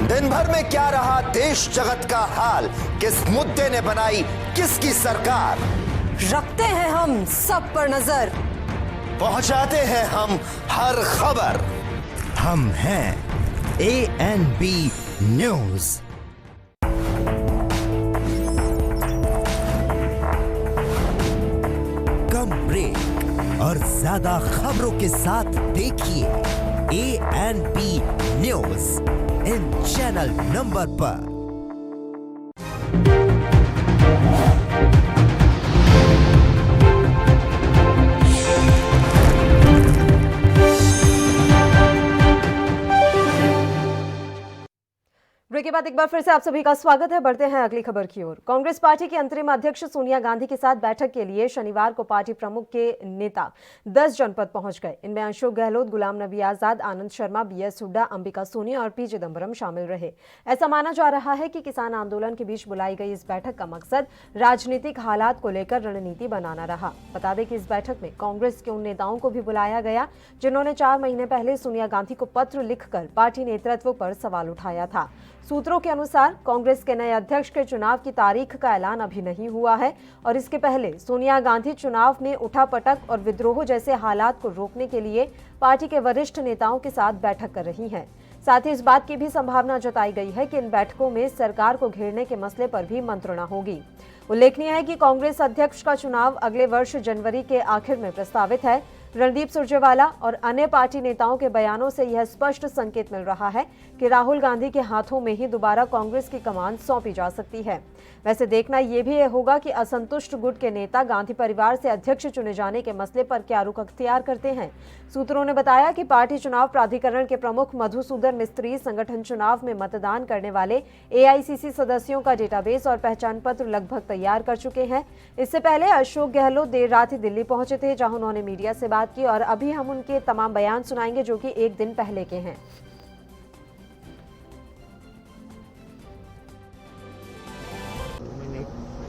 दिन भर में क्या रहा देश जगत का हाल, किस मुद्दे ने बनाई किसकी सरकार, रखते हैं हम सब पर नजर, पहुंचाते हैं हम हर खबर। हम हैं ANB न्यूज। कम ब्रेक और ज्यादा खबरों के साथ देखिए ANB news in channel number पर। ब्रेक के बाद एक बार फिर से आप सभी का स्वागत है। बढ़ते हैं अगली खबर की ओर। कांग्रेस पार्टी की अंतरिम अध्यक्ष सोनिया गांधी के साथ बैठक के लिए शनिवार को पार्टी प्रमुख के नेता 10 जनपद पहुंच गए। इनमें अशोक गहलोत, गुलाम नबी आजाद, आनंद शर्मा, BS हुड्डा, अंबिका सोनी और P चिदंबरम शामिल रहे। ऐसा माना जा रहा है कि किसान आंदोलन के बीच बुलाई गई इस बैठक का मकसद राजनीतिक हालात को लेकर रणनीति बनाना रहा। बता दें कि इस बैठक में कांग्रेस के उन नेताओं को भी बुलाया गया जिन्होंने 4 महीने पहले सोनिया गांधी को पत्र लिखकर पार्टी नेतृत्व पर सवाल उठाया था। सूत्रों के अनुसार कांग्रेस के नए अध्यक्ष के चुनाव की तारीख का ऐलान अभी नहीं हुआ है और इसके पहले सोनिया गांधी चुनाव में उठापटक और विद्रोह जैसे हालात को रोकने के लिए पार्टी के वरिष्ठ नेताओं के साथ बैठक कर रही हैं। साथ ही इस बात की भी संभावना जताई गई है कि इन बैठकों में सरकार को घेरने के मसले पर भी मंत्रणा होगी। उल्लेखनीय है कि कांग्रेस अध्यक्ष का चुनाव अगले वर्ष जनवरी के आखिर में प्रस्तावित है। रणदीप सुरजेवाला और अन्य पार्टी नेताओं के बयानों से यह स्पष्ट संकेत मिल रहा है कि राहुल गांधी के हाथों में ही दोबारा कांग्रेस की कमान सौंपी जा सकती है। वैसे देखना यह भी होगा कि असंतुष्ट गुट के नेता गांधी परिवार से अध्यक्ष चुने जाने के मसले पर क्या रुख अख्तियार करते हैं। सूत्रों ने बताया कि पार्टी चुनाव प्राधिकरण के प्रमुख मधुसूदन मिस्त्री संगठन चुनाव में मतदान करने वाले एआईसीसी सदस्यों का डेटाबेस और पहचान पत्र लगभग तैयार कर चुके हैं। इससे पहले अशोक गहलोत देर रात ही दिल्ली पहुंचे थे, जहां उन्होंने मीडिया से बात की और अभी हम उनके तमाम बयान सुनाएंगे जो कि एक दिन पहले के हैं।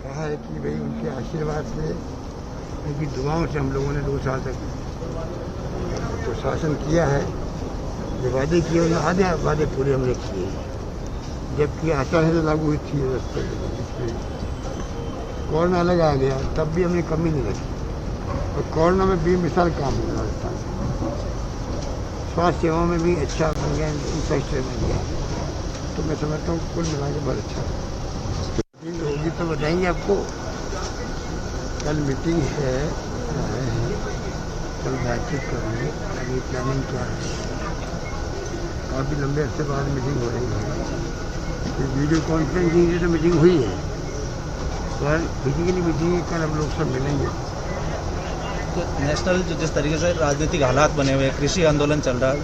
कहा है कि भाई उनके आशीर्वाद से, उनकी दुआओं से हम लोगों ने 2 साल तक तो शासन किया है। जो वादे किए उन्हें आधे वादे पूरे हमने किए हैं। जबकि आचार संहिता लागू हुई थी रस्ते में, कोरोना अलग आ गया, तब भी हमने कमी नहीं रखी और कोरोना में भी मिसाल काम हुआ राजस्थान। स्वास्थ्य सेवाओं में भी अच्छा बन गया, इंफ्रास्ट्रक्चर बन गया। तो मैं समझता हूँ कुल मिला के बहुत अच्छा होगी तो बताएंगे आपको। कल मीटिंग है, कल बातचीत करेंगे, अभी प्लानिंग क्या है। काफ़ी लंबे अरसे बाद मीटिंग हो रही है। वीडियो कॉन्फ्रेंसिंग से तो मीटिंग हुई है, पर फिजिकली मीटिंग कल हम लोग सब मिलेंगे। तो नेशनल जो जिस तरीके से राजनीतिक हालात बने हुए हैं, कृषि आंदोलन चल रहा है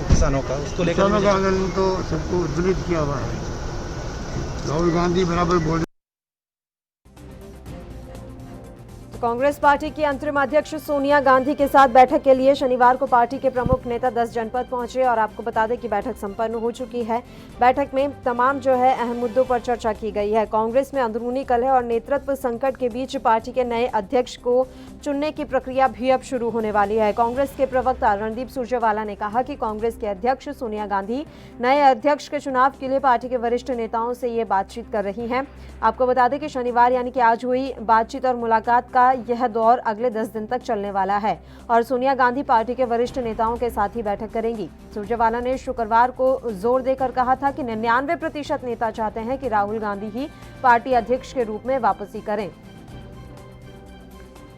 किसानों का, उसको लेकर किसानों का आंदोलन तो सबको उद्दलित किया हुआ है। राहुल गांधी बराबर बोल। कांग्रेस पार्टी की अंतरिम अध्यक्ष सोनिया गांधी के साथ बैठक के लिए शनिवार को पार्टी के प्रमुख नेता 10 जनपद पहुंचे और आपको बता दें कि बैठक संपन्न हो चुकी है। बैठक में तमाम अहम मुद्दों पर चर्चा की गई है। कांग्रेस में अंदरूनी कलह और नेतृत्व संकट के बीच पार्टी के नए अध्यक्ष को चुनने की प्रक्रिया भी अब शुरू होने वाली है। कांग्रेस के प्रवक्ता रणदीप सुरजेवाला ने कहा कि कांग्रेस के अध्यक्ष सोनिया गांधी नए अध्यक्ष के चुनाव के लिए पार्टी के वरिष्ठ नेताओं से ये बातचीत कर रही हैं। आपको बता दें कि शनिवार यानी कि आज हुई बातचीत और मुलाकात का यह दौर अगले 10 दिन तक चलने वाला है और सोनिया गांधी पार्टी के वरिष्ठ नेताओं के साथ ही बैठक करेंगी। सुरजेवाला ने शुक्रवार को जोर देकर कहा था कि 99% नेता चाहते हैं कि राहुल गांधी ही पार्टी अध्यक्ष के रूप में वापसी करें।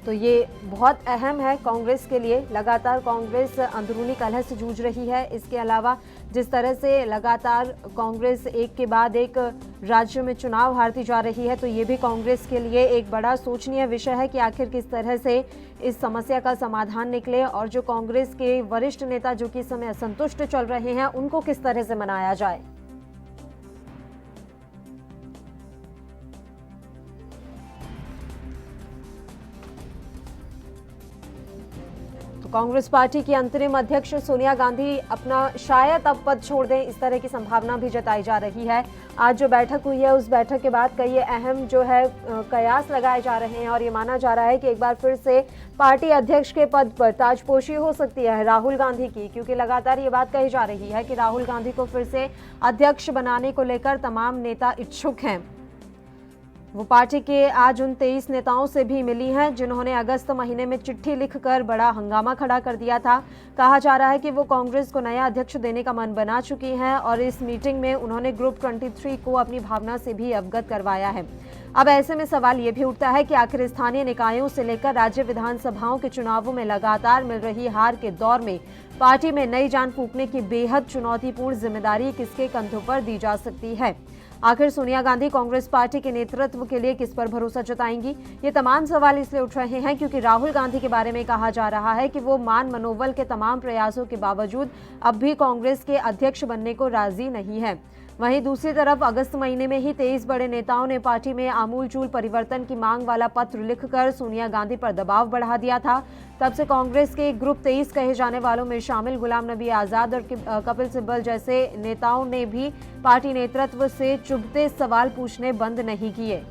तो ये बहुत अहम है कांग्रेस के लिए। लगातार कांग्रेस अंदरूनी कलह से जूझ रही है। इसके अलावा जिस तरह से लगातार कांग्रेस एक के बाद एक राज्य में चुनाव हारती जा रही है, तो ये भी कांग्रेस के लिए एक बड़ा सोचनीय विषय है कि आखिर किस तरह से इस समस्या का समाधान निकले और जो कांग्रेस के वरिष्ठ नेता जो कि इस समय असंतुष्ट चल रहे हैं, उनको किस तरह से मनाया जाए। कांग्रेस पार्टी की अंतरिम अध्यक्ष सोनिया गांधी अपना शायद अब पद छोड़ दें, इस तरह की संभावना भी जताई जा रही है। आज जो बैठक हुई है उस बैठक के बाद कई अहम कयास लगाए जा रहे हैं और ये माना जा रहा है कि एक बार फिर से पार्टी अध्यक्ष के पद पर ताजपोशी हो सकती है राहुल गांधी की, क्योंकि लगातार ये बात कही जा रही है कि राहुल गांधी को फिर से अध्यक्ष बनाने को लेकर तमाम नेता इच्छुक हैं। वो पार्टी के आज उन 23 नेताओं से भी मिली हैं जिन्होंने अगस्त महीने में चिट्ठी लिखकर बड़ा हंगामा खड़ा कर दिया था। कहा जा रहा है कि वो कांग्रेस को नया अध्यक्ष देने का मन बना चुकी हैं और इस मीटिंग में उन्होंने ग्रुप 23 को अपनी भावना से भी अवगत करवाया है। अब ऐसे में सवाल ये भी उठता है कि आखिर स्थानीय निकायों से लेकर राज्य विधानसभाओं के चुनावों में लगातार मिल रही हार के दौर में पार्टी में नई जान फूंकने की बेहद चुनौतीपूर्ण जिम्मेदारी किसके कंधों पर दी जा सकती है। आखिर सोनिया गांधी कांग्रेस पार्टी के नेतृत्व के लिए किस पर भरोसा जताएंगी? ये तमाम सवाल इसलिए उठ रहे हैं क्योंकि राहुल गांधी के बारे में कहा जा रहा है कि वो मान मनोबल के तमाम प्रयासों के बावजूद अब भी कांग्रेस के अध्यक्ष बनने को राजी नहीं है। वहीं दूसरी तरफ अगस्त महीने में ही 23 बड़े नेताओं ने पार्टी में आमूलचूल परिवर्तन की मांग वाला पत्र लिखकर सोनिया गांधी पर दबाव बढ़ा दिया था। तब से कांग्रेस के ग्रुप 23 कहे जाने वालों में शामिल गुलाम नबी आजाद और कपिल सिब्बल जैसे नेताओं ने भी पार्टी नेतृत्व से चुभते सवाल पूछने बंद नहीं किए।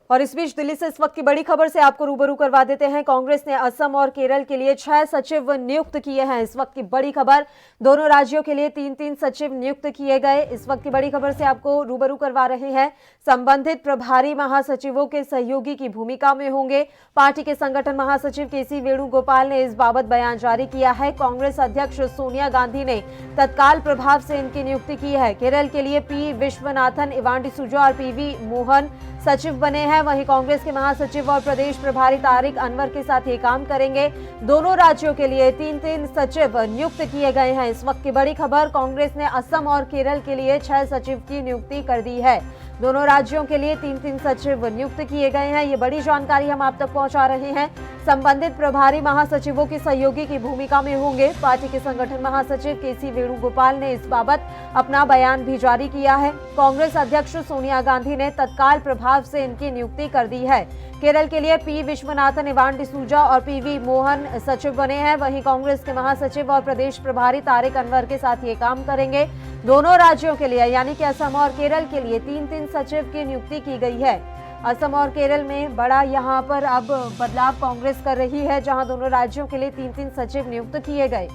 और इस बीच दिल्ली से इस वक्त की बड़ी खबर से आपको रूबरू करवा देते हैं। कांग्रेस ने असम और केरल के लिए 6 सचिव नियुक्त किए हैं। इस वक्त की बड़ी खबर, दोनों राज्यों के लिए 3-3 सचिव नियुक्त किए गए। इस वक्त की बड़ी खबर से आपको रूबरू करवा रहे हैं। संबंधित प्रभारी महासचिवों के सहयोगी की भूमिका में होंगे। पार्टी के संगठन महासचिव केसी वेणुगोपाल ने इस बाबत बयान जारी किया है। कांग्रेस अध्यक्ष सोनिया गांधी ने तत्काल प्रभाव से इनकी नियुक्ति की है। केरल के लिए पी विश्वनाथन, इवान डिसूजा और पीवी मोहन सचिव बने हैं। वहीं कांग्रेस के महासचिव और प्रदेश प्रभारी तारिक अनवर के साथ ये काम करेंगे। दोनों राज्यों के लिए 3-3 सचिव नियुक्त किए गए हैं। इस वक्त की बड़ी खबर, कांग्रेस ने असम और केरल के लिए 6 सचिव की नियुक्ति कर दी है। दोनों राज्यों के लिए 3-3 सचिव नियुक्त किए गए हैं। ये बड़ी जानकारी हम आप तक पहुंचा रहे हैं। संबंधित प्रभारी महासचिवों के सहयोगी की भूमिका में होंगे। पार्टी के संगठन महासचिव केसी वेणुगोपाल ने इस बाबत अपना बयान भी जारी किया है। कांग्रेस अध्यक्ष सोनिया गांधी ने तत्काल प्रभाव से इनकी नियुक्ति कर दी है। केरल के लिए पी विश्वनाथन, इवान डिसूजा और पीवी मोहन सचिव बने हैं। वहीं कांग्रेस के महासचिव और प्रदेश प्रभारी तारिक अनवर के साथ ये काम करेंगे। दोनों राज्यों के लिए यानी कि असम और केरल के लिए 3-3 सचिव की नियुक्ति की गई है। असम और केरल में बड़ा यहां पर अब बदलाव कांग्रेस कर रही है, जहां दोनों राज्यों के लिए 3-3 सचिव नियुक्त किए गए।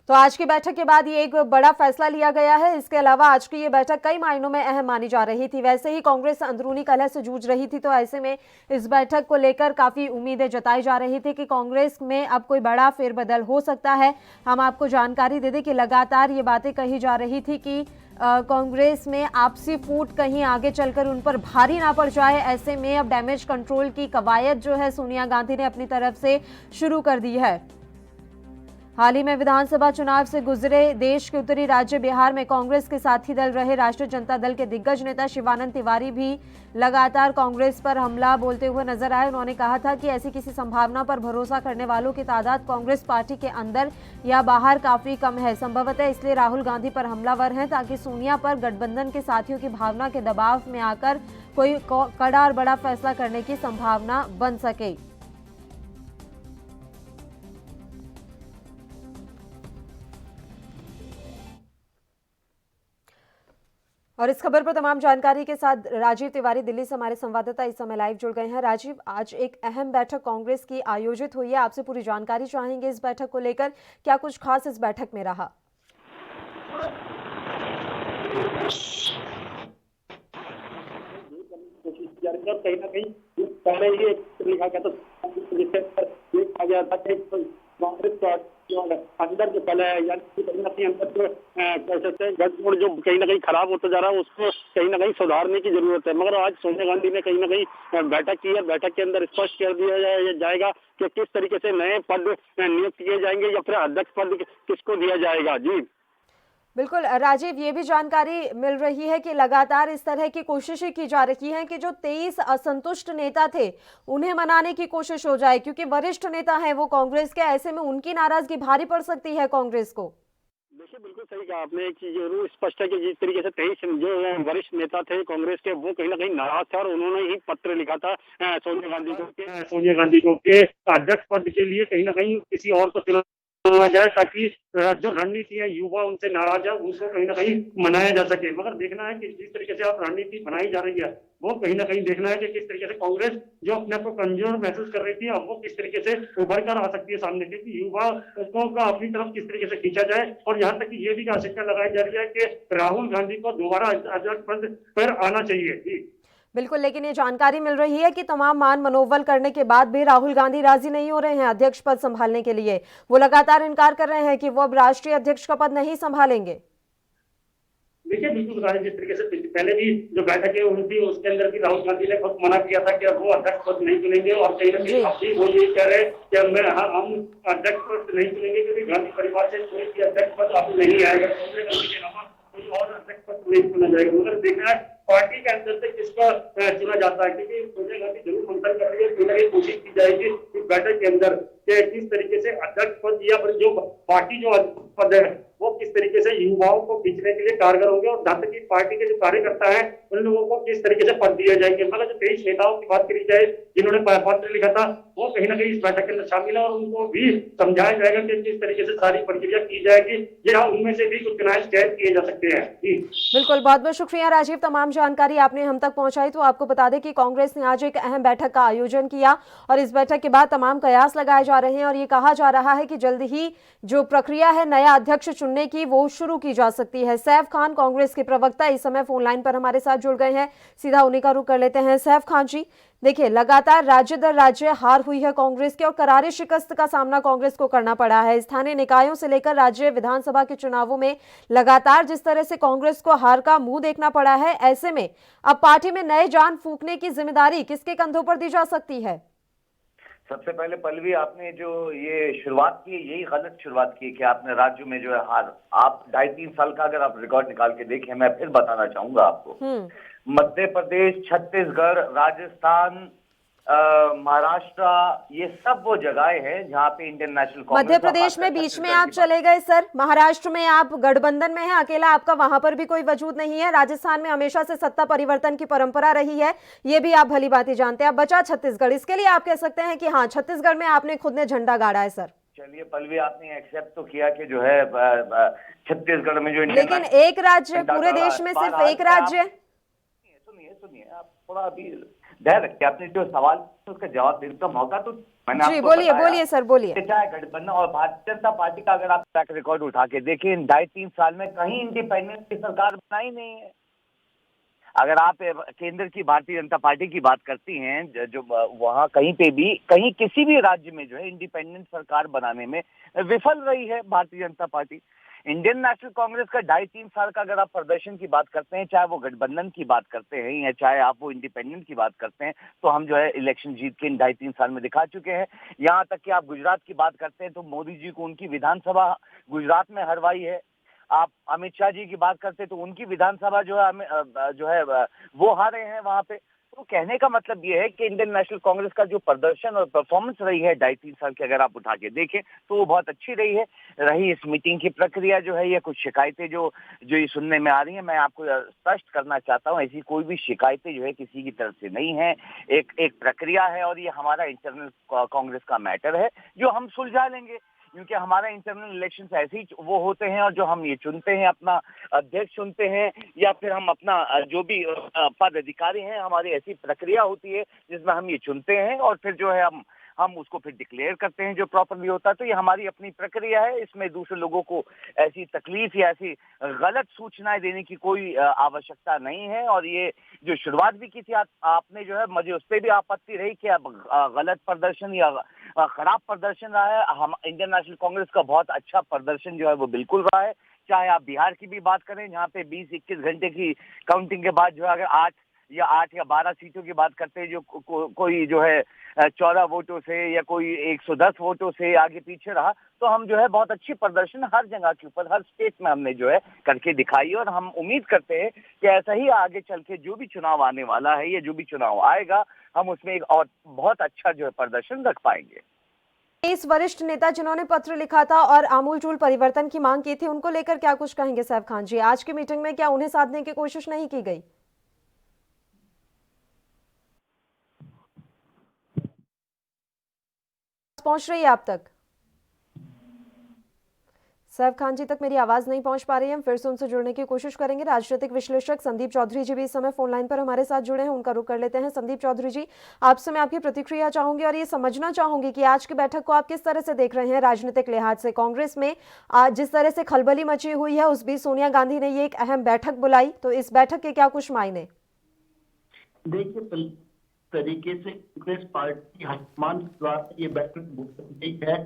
तो आज की बैठक के बाद ये एक बड़ा फैसला लिया गया है। इसके अलावा आज की ये बैठक कई मायनों में अहम मानी जा रही थी। वैसे ही कांग्रेस अंदरूनी कलह से जूझ रही थी, तो ऐसे में इस बैठक को लेकर काफी उम्मीदें जताई जा रही थी कि कांग्रेस में अब कोई बड़ा फेरबदल हो सकता है। हम आपको जानकारी दे दें कि लगातार ये बातें कही जा रही थी कि कांग्रेस में आपसी फूट कहीं आगे चलकर उन पर भारी ना पड़ जाए। ऐसे में अब डैमेज कंट्रोल की कवायद जो है सोनिया गांधी ने अपनी तरफ से शुरू कर दी है। हाल ही में विधानसभा चुनाव से गुजरे देश के उत्तरी राज्य बिहार में कांग्रेस के साथी दल रहे राष्ट्रीय जनता दल के दिग्गज नेता शिवानंद तिवारी भी लगातार कांग्रेस पर हमला बोलते हुए नजर आए। उन्होंने कहा था कि ऐसी किसी संभावना पर भरोसा करने वालों की तादाद कांग्रेस पार्टी के अंदर या बाहर काफी कम है। संभवतः इसलिए राहुल गांधी पर हमलावर हैं, ताकि सोनिया पर गठबंधन के साथियों की भावना के दबाव में आकर कोई कड़ा और बड़ा फैसला करने की संभावना बन सके। और इस खबर पर तमाम जानकारी के साथ राजीव तिवारी दिल्ली से हमारे संवाददाता इस समय लाइव जुड़ गए हैं। राजीव, आज एक अहम बैठक कांग्रेस की आयोजित हुई है, आपसे पूरी जानकारी चाहेंगे इस बैठक को लेकर। क्या कुछ खास इस बैठक में रहा? कहीं ना कहीं पहले ये लिखा गया था कांग्रेस अंदर जो कला है, यानी कहीं ना कहीं अंदर जो कह सकते हैं गठजोड़ जो कहीं ना कहीं खराब होता जा रहा है, उसको कहीं ना कहीं सुधारने की जरूरत है। मगर आज सोनिया गांधी ने कहीं ना कहीं बैठक की है। बैठक के अंदर स्पष्ट कर दिया जाएगा कि किस तरीके से नए पद नियुक्त किए जाएंगे या फिर अध्यक्ष पद किसको दिया जाएगा। जी बिल्कुल राजीव, ये भी जानकारी मिल रही है कि लगातार इस तरह की कोशिशें की जा रही हैं कि जो 23 असंतुष्ट नेता थे उन्हें मनाने की कोशिश हो जाए, क्योंकि वरिष्ठ नेता हैं वो कांग्रेस के। ऐसे में उनकी नाराजगी भारी पड़ सकती है कांग्रेस को। देखिए, बिल्कुल सही कहा आपने। एक चीज जरूर स्पष्ट है कि जिस तरीके से 23 जो वरिष्ठ नेता थे कांग्रेस के, वो कहीं ना कहीं नाराज थे और उन्होंने ही पत्र लिखा था सोनिया गांधी को कि अध्यक्ष पद के लिए कहीं ना कहीं किसी और को चुना जाए, ताकि जो रणनीति है युवा उनसे नाराज है उसको कहीं ना कहीं मनाया जा सके। मगर देखना है कि जिस तरीके से आप रणनीति बनाई जा रही है, वो कहीं ना कहीं देखना है कि किस तरीके से कांग्रेस जो अपने आप को कमजोर महसूस कर रही थी, अब वो किस तरीके से उभर कर आ सकती है सामने, क्योंकि युवा को अपनी तरफ किस तरीके से खींचा जाए। और यहाँ तक कि ये भी आशंका लगाई जा रही है कि राहुल गांधी को दोबारा अध्यक्ष पद पर आना चाहिए। बिल्कुल, लेकिन ये जानकारी मिल रही है कि तमाम मान मनोबल करने के बाद भी राहुल गांधी राजी नहीं हो रहे हैं अध्यक्ष पद संभालने के लिए। वो लगातार इनकार कर रहे हैं कि वो अब राष्ट्रीय अध्यक्ष का पद नहीं संभालेंगे। देखिए, बिल्कुल जिस तरीके से पहले भी जो बैठकें हुई थी उसके अंदर भी राहुल गांधी ने खुद मना किया था कि अब वो अध्यक्ष पद नहीं चुनेंगे। और कहीं ना कहीं अभी वो ये कह रहे कि हम अध्यक्ष पद नहीं चुनेंगे, क्योंकि गांधी परिवार से कोई भी अध्यक्ष पद अब नहीं आएगा, कोई और अध्यक्ष पद नहीं चुना जाएगा। मगर देखना है पार्टी के अंदर से किसका चुना जाता है, क्योंकि सोनिया गांधी जरूर मंथन कर रही है, कहीं कोशिश की जाएगी कि बैठक के अंदर किस तरीके से अध्यक्ष पद या फिर जो पार्टी जो पद है वो किस तरीके से युवाओं को खींचने के लिए कारगर होंगे, और जहाँ तक की पार्टी के जो कार्यकर्ता है उन लोगों को किस तरीके से पद दिए जाएंगे। मतलब जो 23 नेताओं की बात करी जाए जिन्होंने पत्र लिखा था, वो कहीं ना कहीं इस बैठक के अंदर शामिल है और उनको भी समझाया जाएगा कि किस तरीके से सारी प्रक्रिया की जाएगी, या उनमें से भी कुछ चुनाव कैद किए जा सकते हैं। बिल्कुल, बहुत बहुत शुक्रिया राजीव, तमाम जानकारी आपने हम तक पहुंचाई। तो आपको बता दें कि कांग्रेस ने आज एक अहम बैठक का आयोजन किया और इस बैठक के बाद तमाम कयास लगाए जा जा रहे हैं और ये कहा जा रहा है कि जल्द ही जो प्रक्रिया है नया अध्यक्ष चुनने की वो शुरू की जा सकती है। सैफ खान कांग्रेस के प्रवक्ता इस समय फोन लाइन पर हमारे साथ जुड़ गए हैं, सीधा उन्हीं का रुख कर लेते हैं। सैफ खान जी, देखिए लगातार राज्य दर राज्य हार हुई है कांग्रेस के और करारी शिकस्त का सामना कांग्रेस को करना पड़ा है। स्थानीय निकायों से लेकर राज्य विधानसभा के चुनावों में लगातार जिस तरह से कांग्रेस को हार का मुंह देखना पड़ा है, ऐसे में अब पार्टी में नए जान फूंकने की जिम्मेदारी किसके कंधों पर दी जा सकती है? सबसे पहले पल्लवी, आपने जो ये शुरुआत की यही गलत शुरुआत की कि आपने राज्य में जो है हार, आप 2.5-3 साल का अगर आप रिकॉर्ड निकाल के देखें, मैं फिर बताना चाहूंगा आपको, मध्य प्रदेश, छत्तीसगढ़, राजस्थान, महाराष्ट्र, ये सब वो जगहें हैं जहाँ पे इंडियन नेशनल कांग्रेस। मध्य प्रदेश में बीच में आप चले गए सर, महाराष्ट्र में आप गठबंधन में हैं अकेला, आपका वहां पर भी कोई वजूद नहीं है। राजस्थान में हमेशा से सत्ता परिवर्तन की परंपरा रही है, ये भी आप भली भांति जानते हैं। अब बचा छत्तीसगढ़, इसके लिए आप कह सकते हैं कि हाँ छत्तीसगढ़ में आपने खुद ने झंडा गाड़ा है सर। चलिए पल्लवी, आपने एक्सेप्ट तो किया कि जो है छत्तीसगढ़ में जो लेकिन एक राज्य, पूरे देश में सिर्फ एक राज्य। सुनिए आप थोड़ा अभी ध्यान रखिए, आपने जो सवाल उसका जवाब देने का मौका तो मैंने जी आपको बोलिए सर बोलिए। चाहे गठबंधन और भारतीय जनता पार्टी का अगर आप ट्रैक रिकॉर्ड उठा के देखिए, इन 2.5-3 साल में कहीं इंडिपेंडेंट की सरकार बनाई नहीं है। अगर आप केंद्र की भारतीय जनता पार्टी की बात करती हैं, जो वहाँ कहीं पे भी, कहीं किसी भी राज्य में जो है इंडिपेंडेंट सरकार बनाने में विफल रही है Bharatiya Janata party. Indian national Congress का 2.5-3 साल का अगर आप प्रदर्शन की बात करते हैं, चाहे वो गठबंधन की बात करते हैं या चाहे आप वो इंडिपेंडेंट की बात करते हैं, तो हम जो है इलेक्शन जीत के इन 2.5-3 साल में दिखा चुके हैं। यहाँ तक कि आप गुजरात की बात करते हैं तो मोदी जी को उनकी विधानसभा गुजरात में हरवाई है। आप अमित शाह जी की बात करते हैं तो उनकी विधानसभा जो है वो हारे हैं वहां पे। तो कहने का मतलब ये है कि इंडियन नेशनल कांग्रेस का जो प्रदर्शन और परफॉर्मेंस रही है 2.5-3 साल की अगर आप उठा के देखें तो वो बहुत अच्छी रही। इस मीटिंग की प्रक्रिया जो है, ये कुछ शिकायतें जो ये सुनने में आ रही हैं, मैं आपको स्पष्ट करना चाहता हूँ, ऐसी कोई भी शिकायतें जो है किसी की तरफ से नहीं है। एक प्रक्रिया है और ये हमारा इंटरनल कांग्रेस का मैटर है जो हम सुलझा लेंगे, क्योंकि हमारा इंटरनल इलेक्शन ऐसे ही वो होते हैं और जो हम ये चुनते हैं, अपना अध्यक्ष चुनते हैं या फिर हम अपना जो भी पद अधिकारी हैं, हमारी ऐसी प्रक्रिया होती है जिसमें हम ये चुनते हैं और फिर जो है हम उसको फिर डिक्लेयर करते हैं जो प्रॉपरली होता है। तो ये हमारी अपनी प्रक्रिया है, इसमें दूसरे लोगों को ऐसी तकलीफ या ऐसी गलत सूचनाएं देने की कोई आवश्यकता नहीं है। और ये जो शुरुआत भी की थी आपने जो है, मुझे उस पर भी आपत्ति रही कि अब गलत प्रदर्शन या खराब प्रदर्शन रहा है। हम इंडियन नेशनल कांग्रेस का बहुत अच्छा प्रदर्शन जो है वो बिल्कुल रहा है। चाहे आप बिहार की भी बात करें, जहाँ पे 20-21 घंटे की काउंटिंग के बाद जो है अगर 8 या 12 सीटों की बात करते हैं, जो कोई जो है 14 वोटों से या कोई 110 वोटों से आगे पीछे रहा, तो हम जो है बहुत अच्छी प्रदर्शन हर जगह के ऊपर, हर स्टेट में हमने जो है करके दिखाई। और हम उम्मीद करते हैं कि ऐसा ही आगे चल के जो भी चुनाव आने वाला है या जो भी चुनाव आएगा, हम उसमें एक और बहुत अच्छा जो है प्रदर्शन रख पाएंगे। इस वरिष्ठ नेता जिन्होंने पत्र लिखा था और आमूलचूल परिवर्तन की मांग की थी, उनको लेकर क्या कुछ कहेंगे सैफ खान जी? आज की मीटिंग में क्या उन्हें साधने की कोशिश नहीं की गई? पहुंच रही है आप तक? सैफ खान जी तक मेरी आवाज नहीं पहुंच पा रही है, हम फिर से उनसे जुड़ने की कोशिश करेंगे। राजनीतिक विश्लेषक संदीप चौधरी जी भी इस समय फोन लाइन पर हमारे साथ जुड़े हैं, उनका रुख कर लेते हैं। संदीप चौधरी जी, आपसे मैं आपकी प्रतिक्रिया चाहूंगी और ये समझना चाहूंगी कि आज की बैठक को आप किस तरह से देख रहे हैं राजनीतिक लिहाज से। कांग्रेस में आज जिस तरह से खलबली मची हुई है, उस बीच सोनिया गांधी ने ये एक अहम बैठक बुलाई, तो इस बैठक के क्या कुछ मायने? देखिए, तरीके से कांग्रेस पार्टी हाईकमान द्वारा ये बैठक है,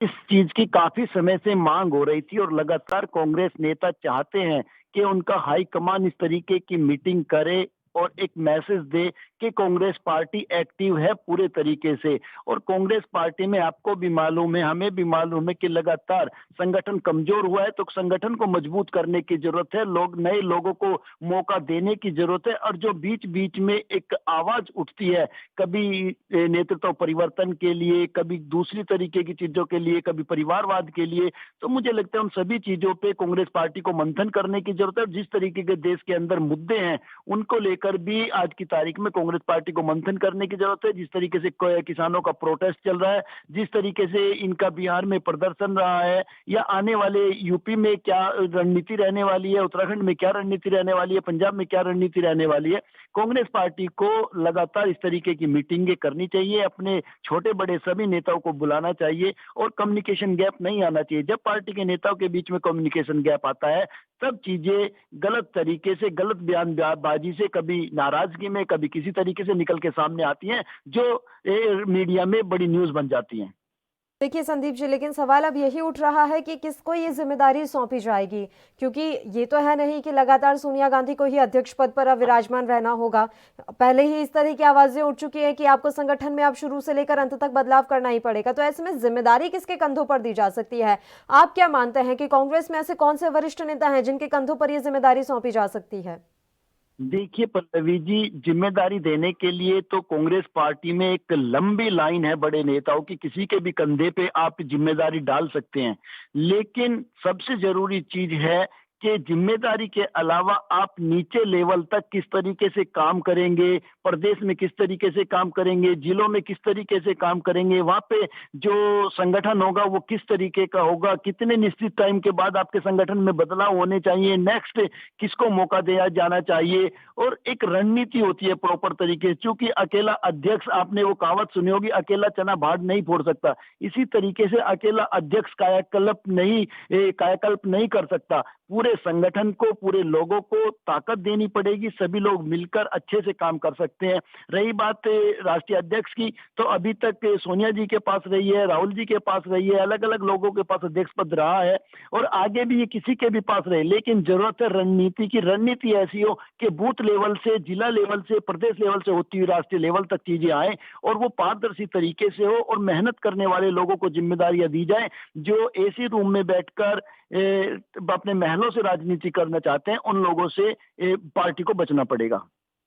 इस चीज की काफी समय से मांग हो रही थी और लगातार कांग्रेस नेता चाहते हैं कि उनका हाईकमान इस तरीके की मीटिंग करे और एक मैसेज दे कि कांग्रेस पार्टी एक्टिव है पूरे तरीके से। और कांग्रेस पार्टी में आपको भी मालूम है, हमें भी मालूम है कि लगातार संगठन कमजोर हुआ है, तो संगठन को मजबूत करने की जरूरत है, नए लोगों को मौका देने की जरूरत है। और जो बीच बीच में एक आवाज उठती है, कभी नेतृत्व परिवर्तन के लिए, कभी दूसरी तरीके की चीजों के लिए, कभी परिवारवाद के लिए, तो मुझे लगता है उन सभी चीजों पे कांग्रेस पार्टी को मंथन करने की जरूरत है। जिस तरीके के देश के अंदर मुद्दे हैं उनको लेकर लेकर भी आज की तारीख में कांग्रेस पार्टी को मंथन करने की जरूरत है। जिस तरीके से किसानों का प्रोटेस्ट चल रहा है, जिस तरीके से इनका बिहार में प्रदर्शन रहा है, या आने वाले यूपी में क्या रणनीति रहने वाली है, उत्तराखंड में क्या रणनीति रहने वाली है, पंजाब में क्या रणनीति रहने वाली है, कांग्रेस पार्टी को लगातार इस तरीके की मीटिंगें करनी चाहिए, अपने छोटे बड़े सभी नेताओं को बुलाना चाहिए और कम्युनिकेशन गैप नहीं आना चाहिए। जब पार्टी के नेताओं के बीच में कम्युनिकेशन गैप आता है तब चीजें गलत तरीके से, गलत बयानबाजी से, कभी नाराजगी में, कभी किसी तरीके से निकल के सामने आती हैं, जो मीडिया में बड़ी न्यूज बन जाती हैं। देखिए संदीप जी, लेकिन सवाल अब यही उठ रहा है कि किसको ये जिम्मेदारी सौंपी जाएगी, क्योंकि ये तो है नहीं कि लगातार सोनिया गांधी को ही अध्यक्ष पद पर अब विराजमान रहना होगा। पहले ही इस तरह की आवाजें उठ चुकी हैं कि आपको संगठन में अब शुरू से लेकर अंत तक बदलाव करना ही पड़ेगा। तो ऐसे में जिम्मेदारी किसके कंधों पर दी जा सकती है? आप क्या मानते हैं कि कांग्रेस में ऐसे कौन से वरिष्ठ नेता हैं जिनके कंधों पर यह जिम्मेदारी सौंपी जा सकती है? देखिए पल्लवी जी, जिम्मेदारी देने के लिए तो कांग्रेस पार्टी में एक लंबी लाइन है बड़े नेताओं की, किसी के भी कंधे पे आप जिम्मेदारी डाल सकते हैं। लेकिन सबसे जरूरी चीज है कि जिम्मेदारी के अलावा आप नीचे लेवल तक किस तरीके से काम करेंगे, प्रदेश में किस तरीके से काम करेंगे, जिलों में किस तरीके से काम करेंगे, वहां पे जो संगठन होगा वो किस तरीके का होगा, कितने निश्चित टाइम के बाद आपके संगठन में बदलाव होने चाहिए, नेक्स्ट किसको मौका दिया जाना चाहिए, और एक रणनीति होती है प्रॉपर तरीके से। चूंकि अकेला अध्यक्ष, आपने वो कहावत सुनी होगी, अकेला चना भाड़ नहीं फोड़ सकता, इसी तरीके से अकेला अध्यक्ष कायाकल्प नहीं कर सकता। पूरे संगठन को, पूरे लोगों को ताकत देनी पड़ेगी, सभी लोग मिलकर अच्छे से काम कर सकते हैं। रही बात राष्ट्रीय अध्यक्ष की, तो अभी तक सोनिया जी के पास रही है, राहुल जी के पास रही है, अलग अलग लोगों के पास अध्यक्ष पद रहा है और आगे भी ये किसी के भी पास रहे। लेकिन जरूरत है रणनीति की। रणनीति ऐसी हो कि बूथ लेवल से, जिला लेवल से, प्रदेश लेवल से होती हुई राष्ट्रीय लेवल तक चीजें आए और वो पारदर्शी तरीके से हो और मेहनत करने वाले लोगों को जिम्मेदारियां दी जाए। जो एसी रूम में बैठकर अपने महलों से राजनीति करना चाहते हैं, उन लोगों से पार्टी को बचना पड़ेगा।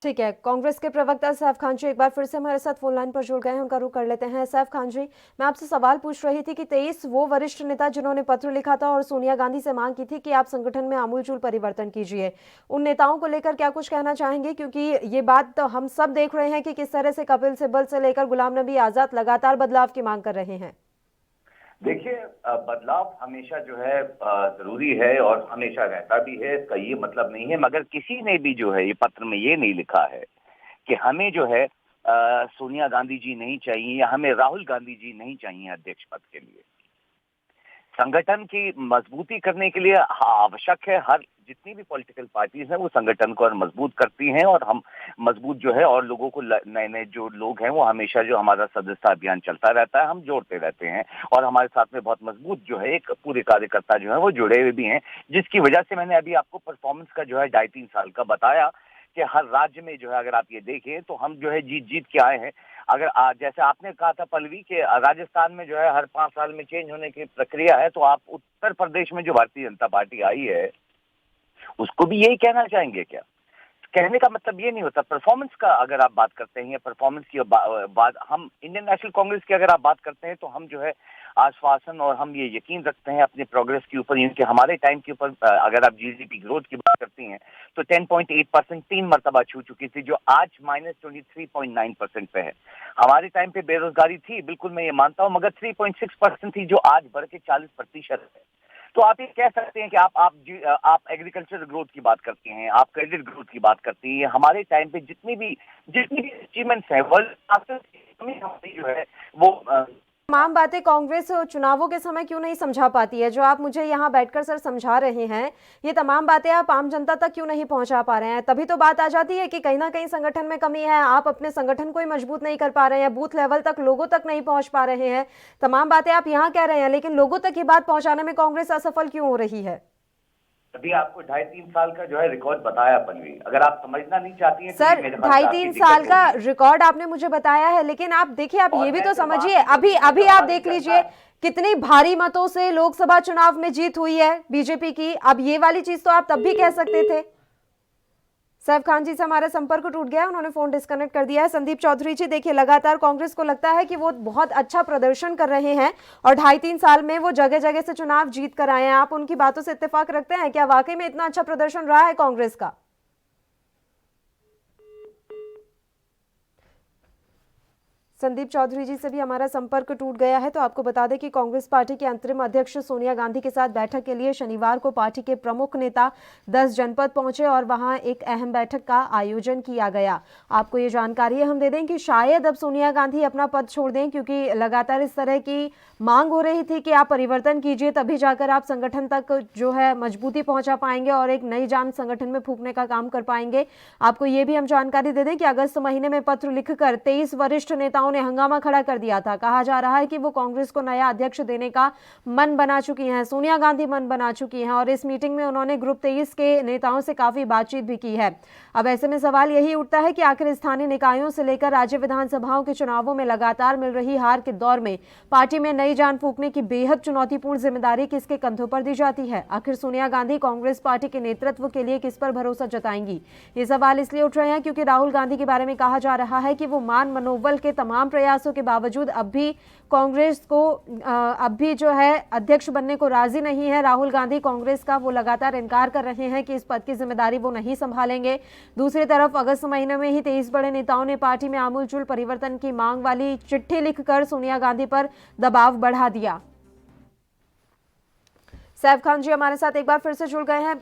ठीक है, कांग्रेस के प्रवक्ता सैफ खान जी एक बार फिर से हमारे साथ फोन लाइन पर जुड़ गए हैं, उनका रुख कर लेते हैं। सैफ खान जी, मैं आपसे सवाल पूछ रही थी कि 23 वो वरिष्ठ नेता जिन्होंने पत्र लिखा था और सोनिया गांधी से मांग की थी कि आप संगठन में आमूलचूल परिवर्तन कीजिए, उन नेताओं को लेकर क्या कुछ कहना चाहेंगे? क्योंकि ये बात तो हम सब देख रहे हैं कि किस तरह से कपिल सिब्बल से लेकर गुलाम नबी आजाद लगातार बदलाव की मांग कर रहे हैं। देखिए, बदलाव हमेशा जो है जरूरी है और हमेशा रहता भी है, इसका ये मतलब नहीं है। मगर किसी ने भी जो है ये पत्र में ये नहीं लिखा है कि हमें जो है सोनिया गांधी जी नहीं चाहिए या हमें राहुल गांधी जी नहीं चाहिए अध्यक्ष पद के लिए। संगठन की मजबूती करने के लिए आवश्यक है, हर जितनी भी पॉलिटिकल पार्टीज हैं वो संगठन को और मजबूत करती हैं और हम मजबूत जो है और लोगों को, नए नए जो लोग हैं वो हमेशा जो हमारा सदस्यता अभियान चलता रहता है, हम जोड़ते रहते हैं और हमारे साथ में बहुत मजबूत जो है एक पूरे कार्यकर्ता जो है वो जुड़े हुए भी हैं, जिसकी वजह से मैंने अभी आपको परफॉर्मेंस का जो है 2.5-3 साल का बताया कि हर राज्य में जो है अगर आप ये देखें तो हम जो है जीत के आए हैं। अगर जैसे आपने कहा था पल्लवी के राजस्थान में जो है हर 5 साल में चेंज होने की प्रक्रिया है, तो आप उत्तर प्रदेश में जो भारतीय जनता पार्टी आई है उसको भी यही कहना चाहेंगे क्या? कहने का मतलब ये नहीं होता। परफॉर्मेंस का अगर आप बात करते हैं, परफॉर्मेंस की बात, हम इंडियन नेशनल कांग्रेस की अगर आप बात करते हैं तो हम जो है आश्वासन और हम ये यकीन रखते हैं अपने प्रोग्रेस के ऊपर, क्योंकि हमारे टाइम के ऊपर अगर आप जीडीपी ग्रोथ की बात करती हैं तो 10.8% 3 मरतबा छू चुकी थी, जो आज -23.9% पे है। हमारे टाइम पे बेरोजगारी थी, बिल्कुल मैं ये मानता हूँ, मगर 3.6% थी, जो आज बढ़ के 40% है। तो आप ये कह सकते हैं कि आप एग्रीकल्चर ग्रोथ की बात करते हैं, आप क्रेडिट ग्रोथ की बात करती हैं। हमारे टाइम पे जितनी भी अचीवमेंट्स हैं वर्ल्ड जो है वो तमाम बातें कांग्रेस चुनावों के समय क्यों नहीं समझा पाती है? जो आप मुझे यहाँ बैठकर सर समझा रहे हैं, ये तमाम बातें आप आम जनता तक क्यों नहीं पहुंचा पा रहे हैं? तभी तो बात आ जाती है कि कहीं ना कहीं संगठन में कमी है, आप अपने संगठन को ही मजबूत नहीं कर पा रहे हैं, बूथ लेवल तक लोगों तक नहीं पहुंच पा रहे हैं। तमाम बातें आप यहाँ कह रहे हैं, लेकिन लोगों तक ये बात पहुंचाने में कांग्रेस असफल क्यों हो रही है? अभी आपको 2.5-3 साल का जो है रिकॉर्ड बताया पल्लवी, अगर आप समझना नहीं चाहती हैं सर 2.5-3 साल का रिकॉर्ड आपने मुझे बताया है, लेकिन आप देखिए, आप ये भी तो समझिए, अभी आप देख लीजिए कितनी भारी मतों से लोकसभा चुनाव में जीत हुई है बीजेपी की। अब ये वाली चीज तो आप तब भी कह सकते थे। सैफ खान जी से हमारा संपर्क टूट गया, उन्होंने फोन डिस्कनेक्ट कर दिया है। संदीप चौधरी जी, देखिए लगातार कांग्रेस को लगता है कि वो बहुत अच्छा प्रदर्शन कर रहे हैं और 2.5-3 साल में वो जगह जगह से चुनाव जीत कर आए हैं। आप उनकी बातों से इत्तेफाक रखते हैं? क्या वाकई में इतना अच्छा प्रदर्शन रहा है कांग्रेस का? संदीप चौधरी जी से भी हमारा संपर्क टूट गया है। तो आपको बता दें कि कांग्रेस पार्टी के अंतरिम अध्यक्ष सोनिया गांधी के साथ बैठक के लिए शनिवार को पार्टी के प्रमुख नेता 10 जनपद पहुंचे और वहां एक अहम बैठक का आयोजन किया गया। आपको ये जानकारी हम दे दें कि शायद अब सोनिया गांधी अपना पद छोड़ दें, क्योंकि लगातार इस तरह की मांग हो रही थी कि आप परिवर्तन कीजिए, तभी जाकर आप संगठन तक जो है मजबूती पहुंचा पाएंगे और एक नई जान संगठन में फूंकने का काम कर पाएंगे। आपको ये भी हम जानकारी दे दें कि अगस्त महीने में पत्र लिखकर 23 वरिष्ठ नेताओं ने हंगामा खड़ा कर दिया था। कहा जा रहा है कि वो कांग्रेस को नया अध्यक्ष देने का मन बना चुकी हैं, सोनिया गांधी मन बना चुकी हैं और इस मीटिंग में उन्होंने ग्रुप 23 के नेताओं से काफी बातचीत भी की है। अब ऐसे में सवाल यही उठता है कि आखिर स्थानीय निकायों से लेकर राज्य विधानसभाओं के चुनावों में लगातार मिल रही हार के दौर में पार्टी में नई जान फूंकने की बेहद चुनौतीपूर्ण जिम्मेदारी किसके कंधों पर दी जाती है? आखिर सोनिया गांधी कांग्रेस पार्टी के नेतृत्व के लिए किस पर भरोसा जताएंगी? ये सवाल इसलिए उठ रहे हैं क्योंकि राहुल गांधी के बारे में कहा जा रहा है कि वो मान मनोबल के तमाम प्रयासों के बावजूद अब भी कांग्रेस को अब भी जो है अध्यक्ष बनने को राजी नहीं है। राहुल गांधी कांग्रेस का वो लगातार इनकार कर रहे हैं कि इस पद की जिम्मेदारी वो नहीं संभालेंगे। दूसरी तरफ अगस्त महीने में ही 23 बड़े नेताओं ने पार्टी में आमूलचूल परिवर्तन की मांग वाली चिट्ठी लिखकर सोनिया गांधी पर दबाव बढ़ा दिया। सैफ खान जी हमारे साथ एक बार फिर से जुड़ गए हैं।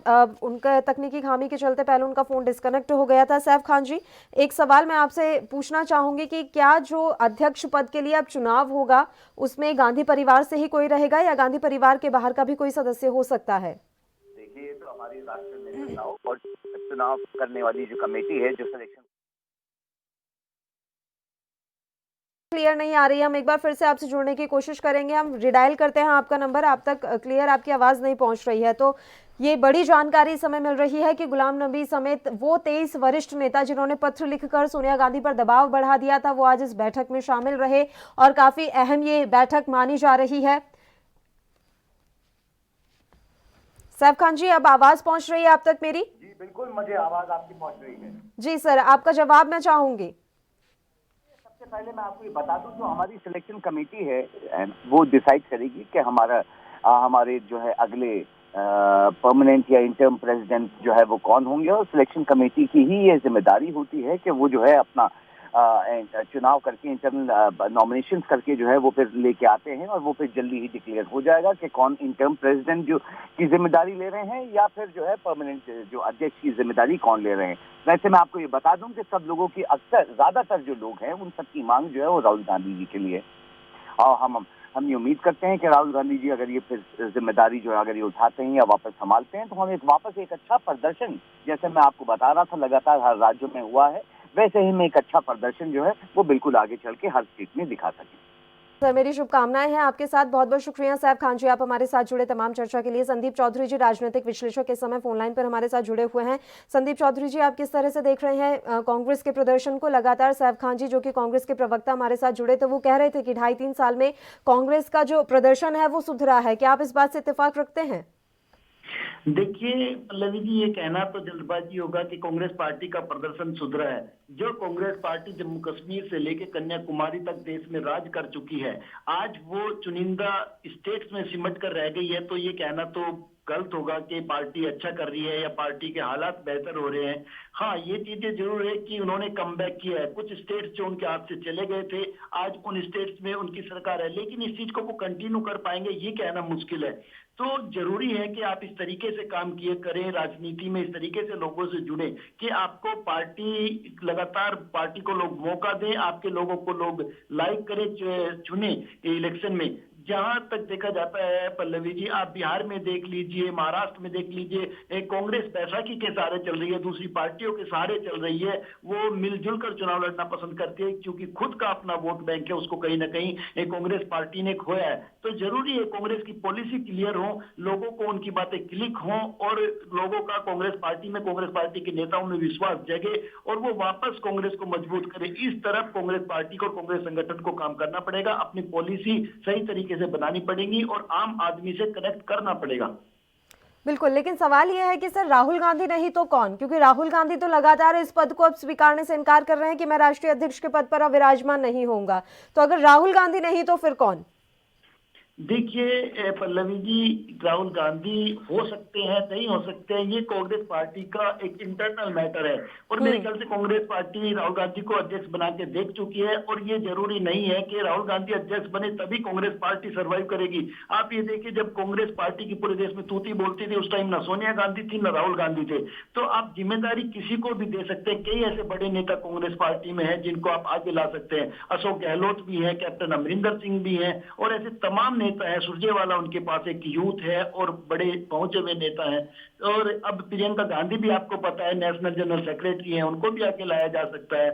उनका तकनीकी खामी के चलते पहले उनका फोन डिस्कनेक्ट हो गया था। सैफ खान जी, एक सवाल मैं आपसे पूछना चाहूंगी कि क्या जो अध्यक्ष पद के लिए अब चुनाव होगा उसमें गांधी परिवार से ही कोई रहेगा या गांधी परिवार के बाहर का भी कोई सदस्य हो सकता है? देखिए, तो हमारी राष्ट्रीय नेताओं और चुनाव करने वाली जो कमेटी है, जो सिलेक्शन क्लियर नहीं आ रही है। हम एक बार फिर से आपसे जुड़ने की कोशिश करेंगे। हम रिडायल करते हैं आपका नंबर, आप तक क्लियर आपकी आवाज़ नहीं पहुंच रही है। तो ये बड़ी जानकारी इस समय मिल रही है कि गुलाम नबी समेत वो 23 वरिष्ठ नेता जिन्होंने पत्र लिखकर सोनिया गांधी पर दबाव बढ़ा दिया था, वो आज इस बैठक में शामिल रहे और काफी अहम ये बैठक मानी जा रही है। सैफ खान जी, अब आवाज पहुंच रही है आप तक मेरी? जी बिल्कुल, मुझे आवाज आपकी पहुंच रही है। जी सर, आपका जवाब मैं चाहूंगी। सबसे पहले मैं आपको ये बता दूं, जो हमारी सिलेक्शन कमेटी है वो डिसाइड करेगी कि हमारे जो है अगले परमानेंट या इंटर्म प्रेसिडेंट जो है वो कौन होंगे, और सिलेक्शन कमेटी की ही ये जिम्मेदारी होती है कि वो जो है अपना चुनाव करके इंटरनल नॉमिनेशंस करके जो है वो फिर लेके आते हैं और वो फिर जल्दी ही डिक्लेयर हो जाएगा कि कौन इंटर्म प्रेसिडेंट जो की जिम्मेदारी ले रहे हैं या फिर जो है परमानेंट जो अध्यक्ष की जिम्मेदारी कौन ले रहे हैं। वैसे मैं आपको ये बता दूं कि सब लोगों की ज्यादातर जो लोग हैं उन सबकी मांग जो है वो राहुल गांधी जी के लिए, और हम ये उम्मीद करते हैं कि राहुल गांधी जी अगर ये फिर जिम्मेदारी जो है अगर ये उठाते हैं या वापस संभालते हैं तो हमें वापस एक अच्छा प्रदर्शन, जैसे मैं आपको बता रहा था लगातार हर राज्यों में हुआ है, वैसे ही में एक अच्छा प्रदर्शन जो है वो बिल्कुल आगे चल के हर स्टेट में दिखा सकें। सर, मेरी शुभकामनाएं हैं आपके साथ। बहुत बहुत शुक्रिया सैफ खान जी, आप हमारे साथ जुड़े तमाम चर्चा के लिए। संदीप चौधरी जी राजनीतिक विश्लेषक इस समय फोन लाइन पर हमारे साथ जुड़े हुए हैं। संदीप चौधरी जी, आप किस तरह से देख रहे हैं कांग्रेस के प्रदर्शन को? लगातार सैफ खान जी जो कि कांग्रेस के प्रवक्ता हमारे साथ जुड़े थे, वो कह रहे थे कि 2.5-3 साल में कांग्रेस का जो प्रदर्शन है वो सुधरा है। क्या आप इस बात से इत्तेफाक रखते हैं? देखिए पल्लवी जी, ये कहना तो जल्दबाजी होगा कि कांग्रेस पार्टी का प्रदर्शन सुधरा है। जो कांग्रेस पार्टी जम्मू कश्मीर से लेकर कन्याकुमारी तक देश में राज कर चुकी है, आज वो चुनिंदा स्टेट्स में सिमट कर रह गई है, तो ये कहना तो गलत होगा कि पार्टी अच्छा कर रही है या पार्टी के हालात बेहतर हो रहे हैं। हाँ, ये चीजें जरूर है कि उन्होंने कमबैक किया है। कुछ स्टेट्स जो उनके हाथ से चले गए थे, आज उन स्टेट्स में उनकी सरकार है, लेकिन इस चीज को वो कंटिन्यू कर पाएंगे ये कहना मुश्किल है। तो जरूरी है कि आप इस तरीके से काम किए करें, राजनीति में इस तरीके से लोगों से जुड़े कि आपको पार्टी लगातार पार्टी को लोग मौका दें, आपके लोगों को लोग लाइक करें, चुने इलेक्शन में। जहां तक देखा जाता है पल्लवी जी, आप बिहार में देख लीजिए, महाराष्ट्र में देख लीजिए, कांग्रेस बैसाखी के सहारे चल रही है, दूसरी पार्टियों के सहारे चल रही है। वो मिलजुल कर चुनाव लड़ना पसंद करती है क्योंकि खुद का अपना वोट बैंक है, उसको कहीं ना कहीं कांग्रेस पार्टी ने खोया है। तो जरूरी है कांग्रेस की पॉलिसी क्लियर हो, लोगों को उनकी बातें क्लिक हों और लोगों का कांग्रेस पार्टी में, कांग्रेस पार्टी के नेताओं में विश्वास जगे और वो वापस कांग्रेस को मजबूत करे। इस तरफ कांग्रेस पार्टी को, कांग्रेस संगठन को काम करना पड़ेगा, अपनी पॉलिसी सही तरीके से बनानी पड़ेगी और आम आदमी से कनेक्ट करना पड़ेगा। बिल्कुल, लेकिन सवाल यह है कि सर राहुल गांधी नहीं तो कौन? क्योंकि राहुल गांधी तो लगातार इस पद को अब स्वीकारने से इनकार कर रहे हैं कि मैं राष्ट्रीय अध्यक्ष के पद पर अब विराजमान नहीं होऊंगा। तो अगर राहुल गांधी नहीं तो फिर कौन? देखिए पल्लवी जी, राहुल गांधी हो सकते हैं, नहीं हो सकते हैं, ये कांग्रेस पार्टी का एक इंटरनल मैटर है और मेरे ख्याल से कांग्रेस पार्टी राहुल गांधी को अध्यक्ष बना के देख चुकी है और ये जरूरी नहीं है कि राहुल गांधी अध्यक्ष बने तभी कांग्रेस पार्टी सर्वाइव करेगी। आप ये देखिए, जब कांग्रेस पार्टी की पूरे देश में तूती बोलती थी उस टाइम ना सोनिया गांधी थी ना राहुल गांधी थे। तो आप जिम्मेदारी किसी को भी दे सकते हैं। कई ऐसे बड़े नेता कांग्रेस पार्टी में है जिनको आप आगे ला सकते हैं। अशोक गहलोत भी है, कैप्टन अमरिंदर सिंह भी है और ऐसे तमाम नेता है। सुरजेवाला उनके पास एक यूथ है और बड़े पहुंचे हुए नेता हैं। और अब प्रियंका गांधी भी आपको पता है नेशनल जनरल सेक्रेटरी हैं, उनको भी आके लाया जा सकता है।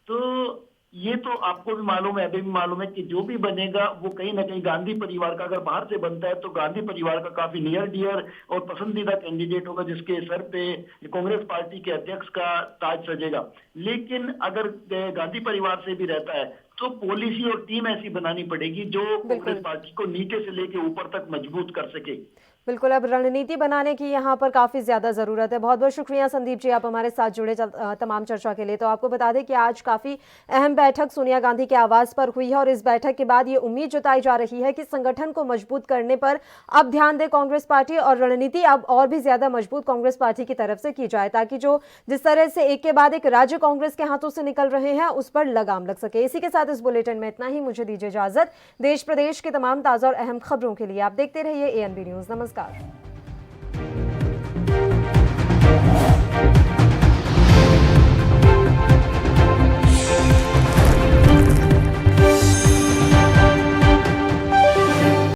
तो ये तो आपको भी मालूम है, अभी भी मालूम है कि जो भी बनेगा वो कहीं ना कहीं गांधी परिवार का, अगर बाहर से बनता है तो गांधी परिवार का काफी नियर डियर और पसंदीदा कैंडिडेट होगा जिसके सर पे कांग्रेस पार्टी के अध्यक्ष का ताज सजेगा। लेकिन अगर गांधी परिवार से भी रहता है तो पॉलिसी और टीम ऐसी बनानी पड़ेगी जो कांग्रेस पार्टी को नीचे से लेके ऊपर तक मजबूत कर सके। बिल्कुल, अब रणनीति बनाने की यहाँ पर काफ़ी ज़्यादा ज़रूरत है। बहुत बहुत शुक्रिया संदीप जी, आप हमारे साथ जुड़े तमाम चर्चा के लिए। तो आपको बता दें कि आज काफ़ी अहम बैठक सोनिया गांधी के आवास पर हुई है और इस बैठक के बाद ये उम्मीद जताई जा रही है कि संगठन को मजबूत करने पर अब ध्यान दे कांग्रेस पार्टी और रणनीति अब और भी ज़्यादा मजबूत कांग्रेस पार्टी की तरफ से की जाए, ताकि जो जिस तरह से एक के बाद एक राज्य कांग्रेस के हाथों से निकल रहे हैं उस पर लगाम लग सके। इसी के साथ इस बुलेटिन में इतना ही। मुझे दीजिए इजाजत। देश प्रदेश के तमाम ताज़ा और अहम खबरों के लिए आप देखते रहिए ANB न्यूज़। नमस्कार।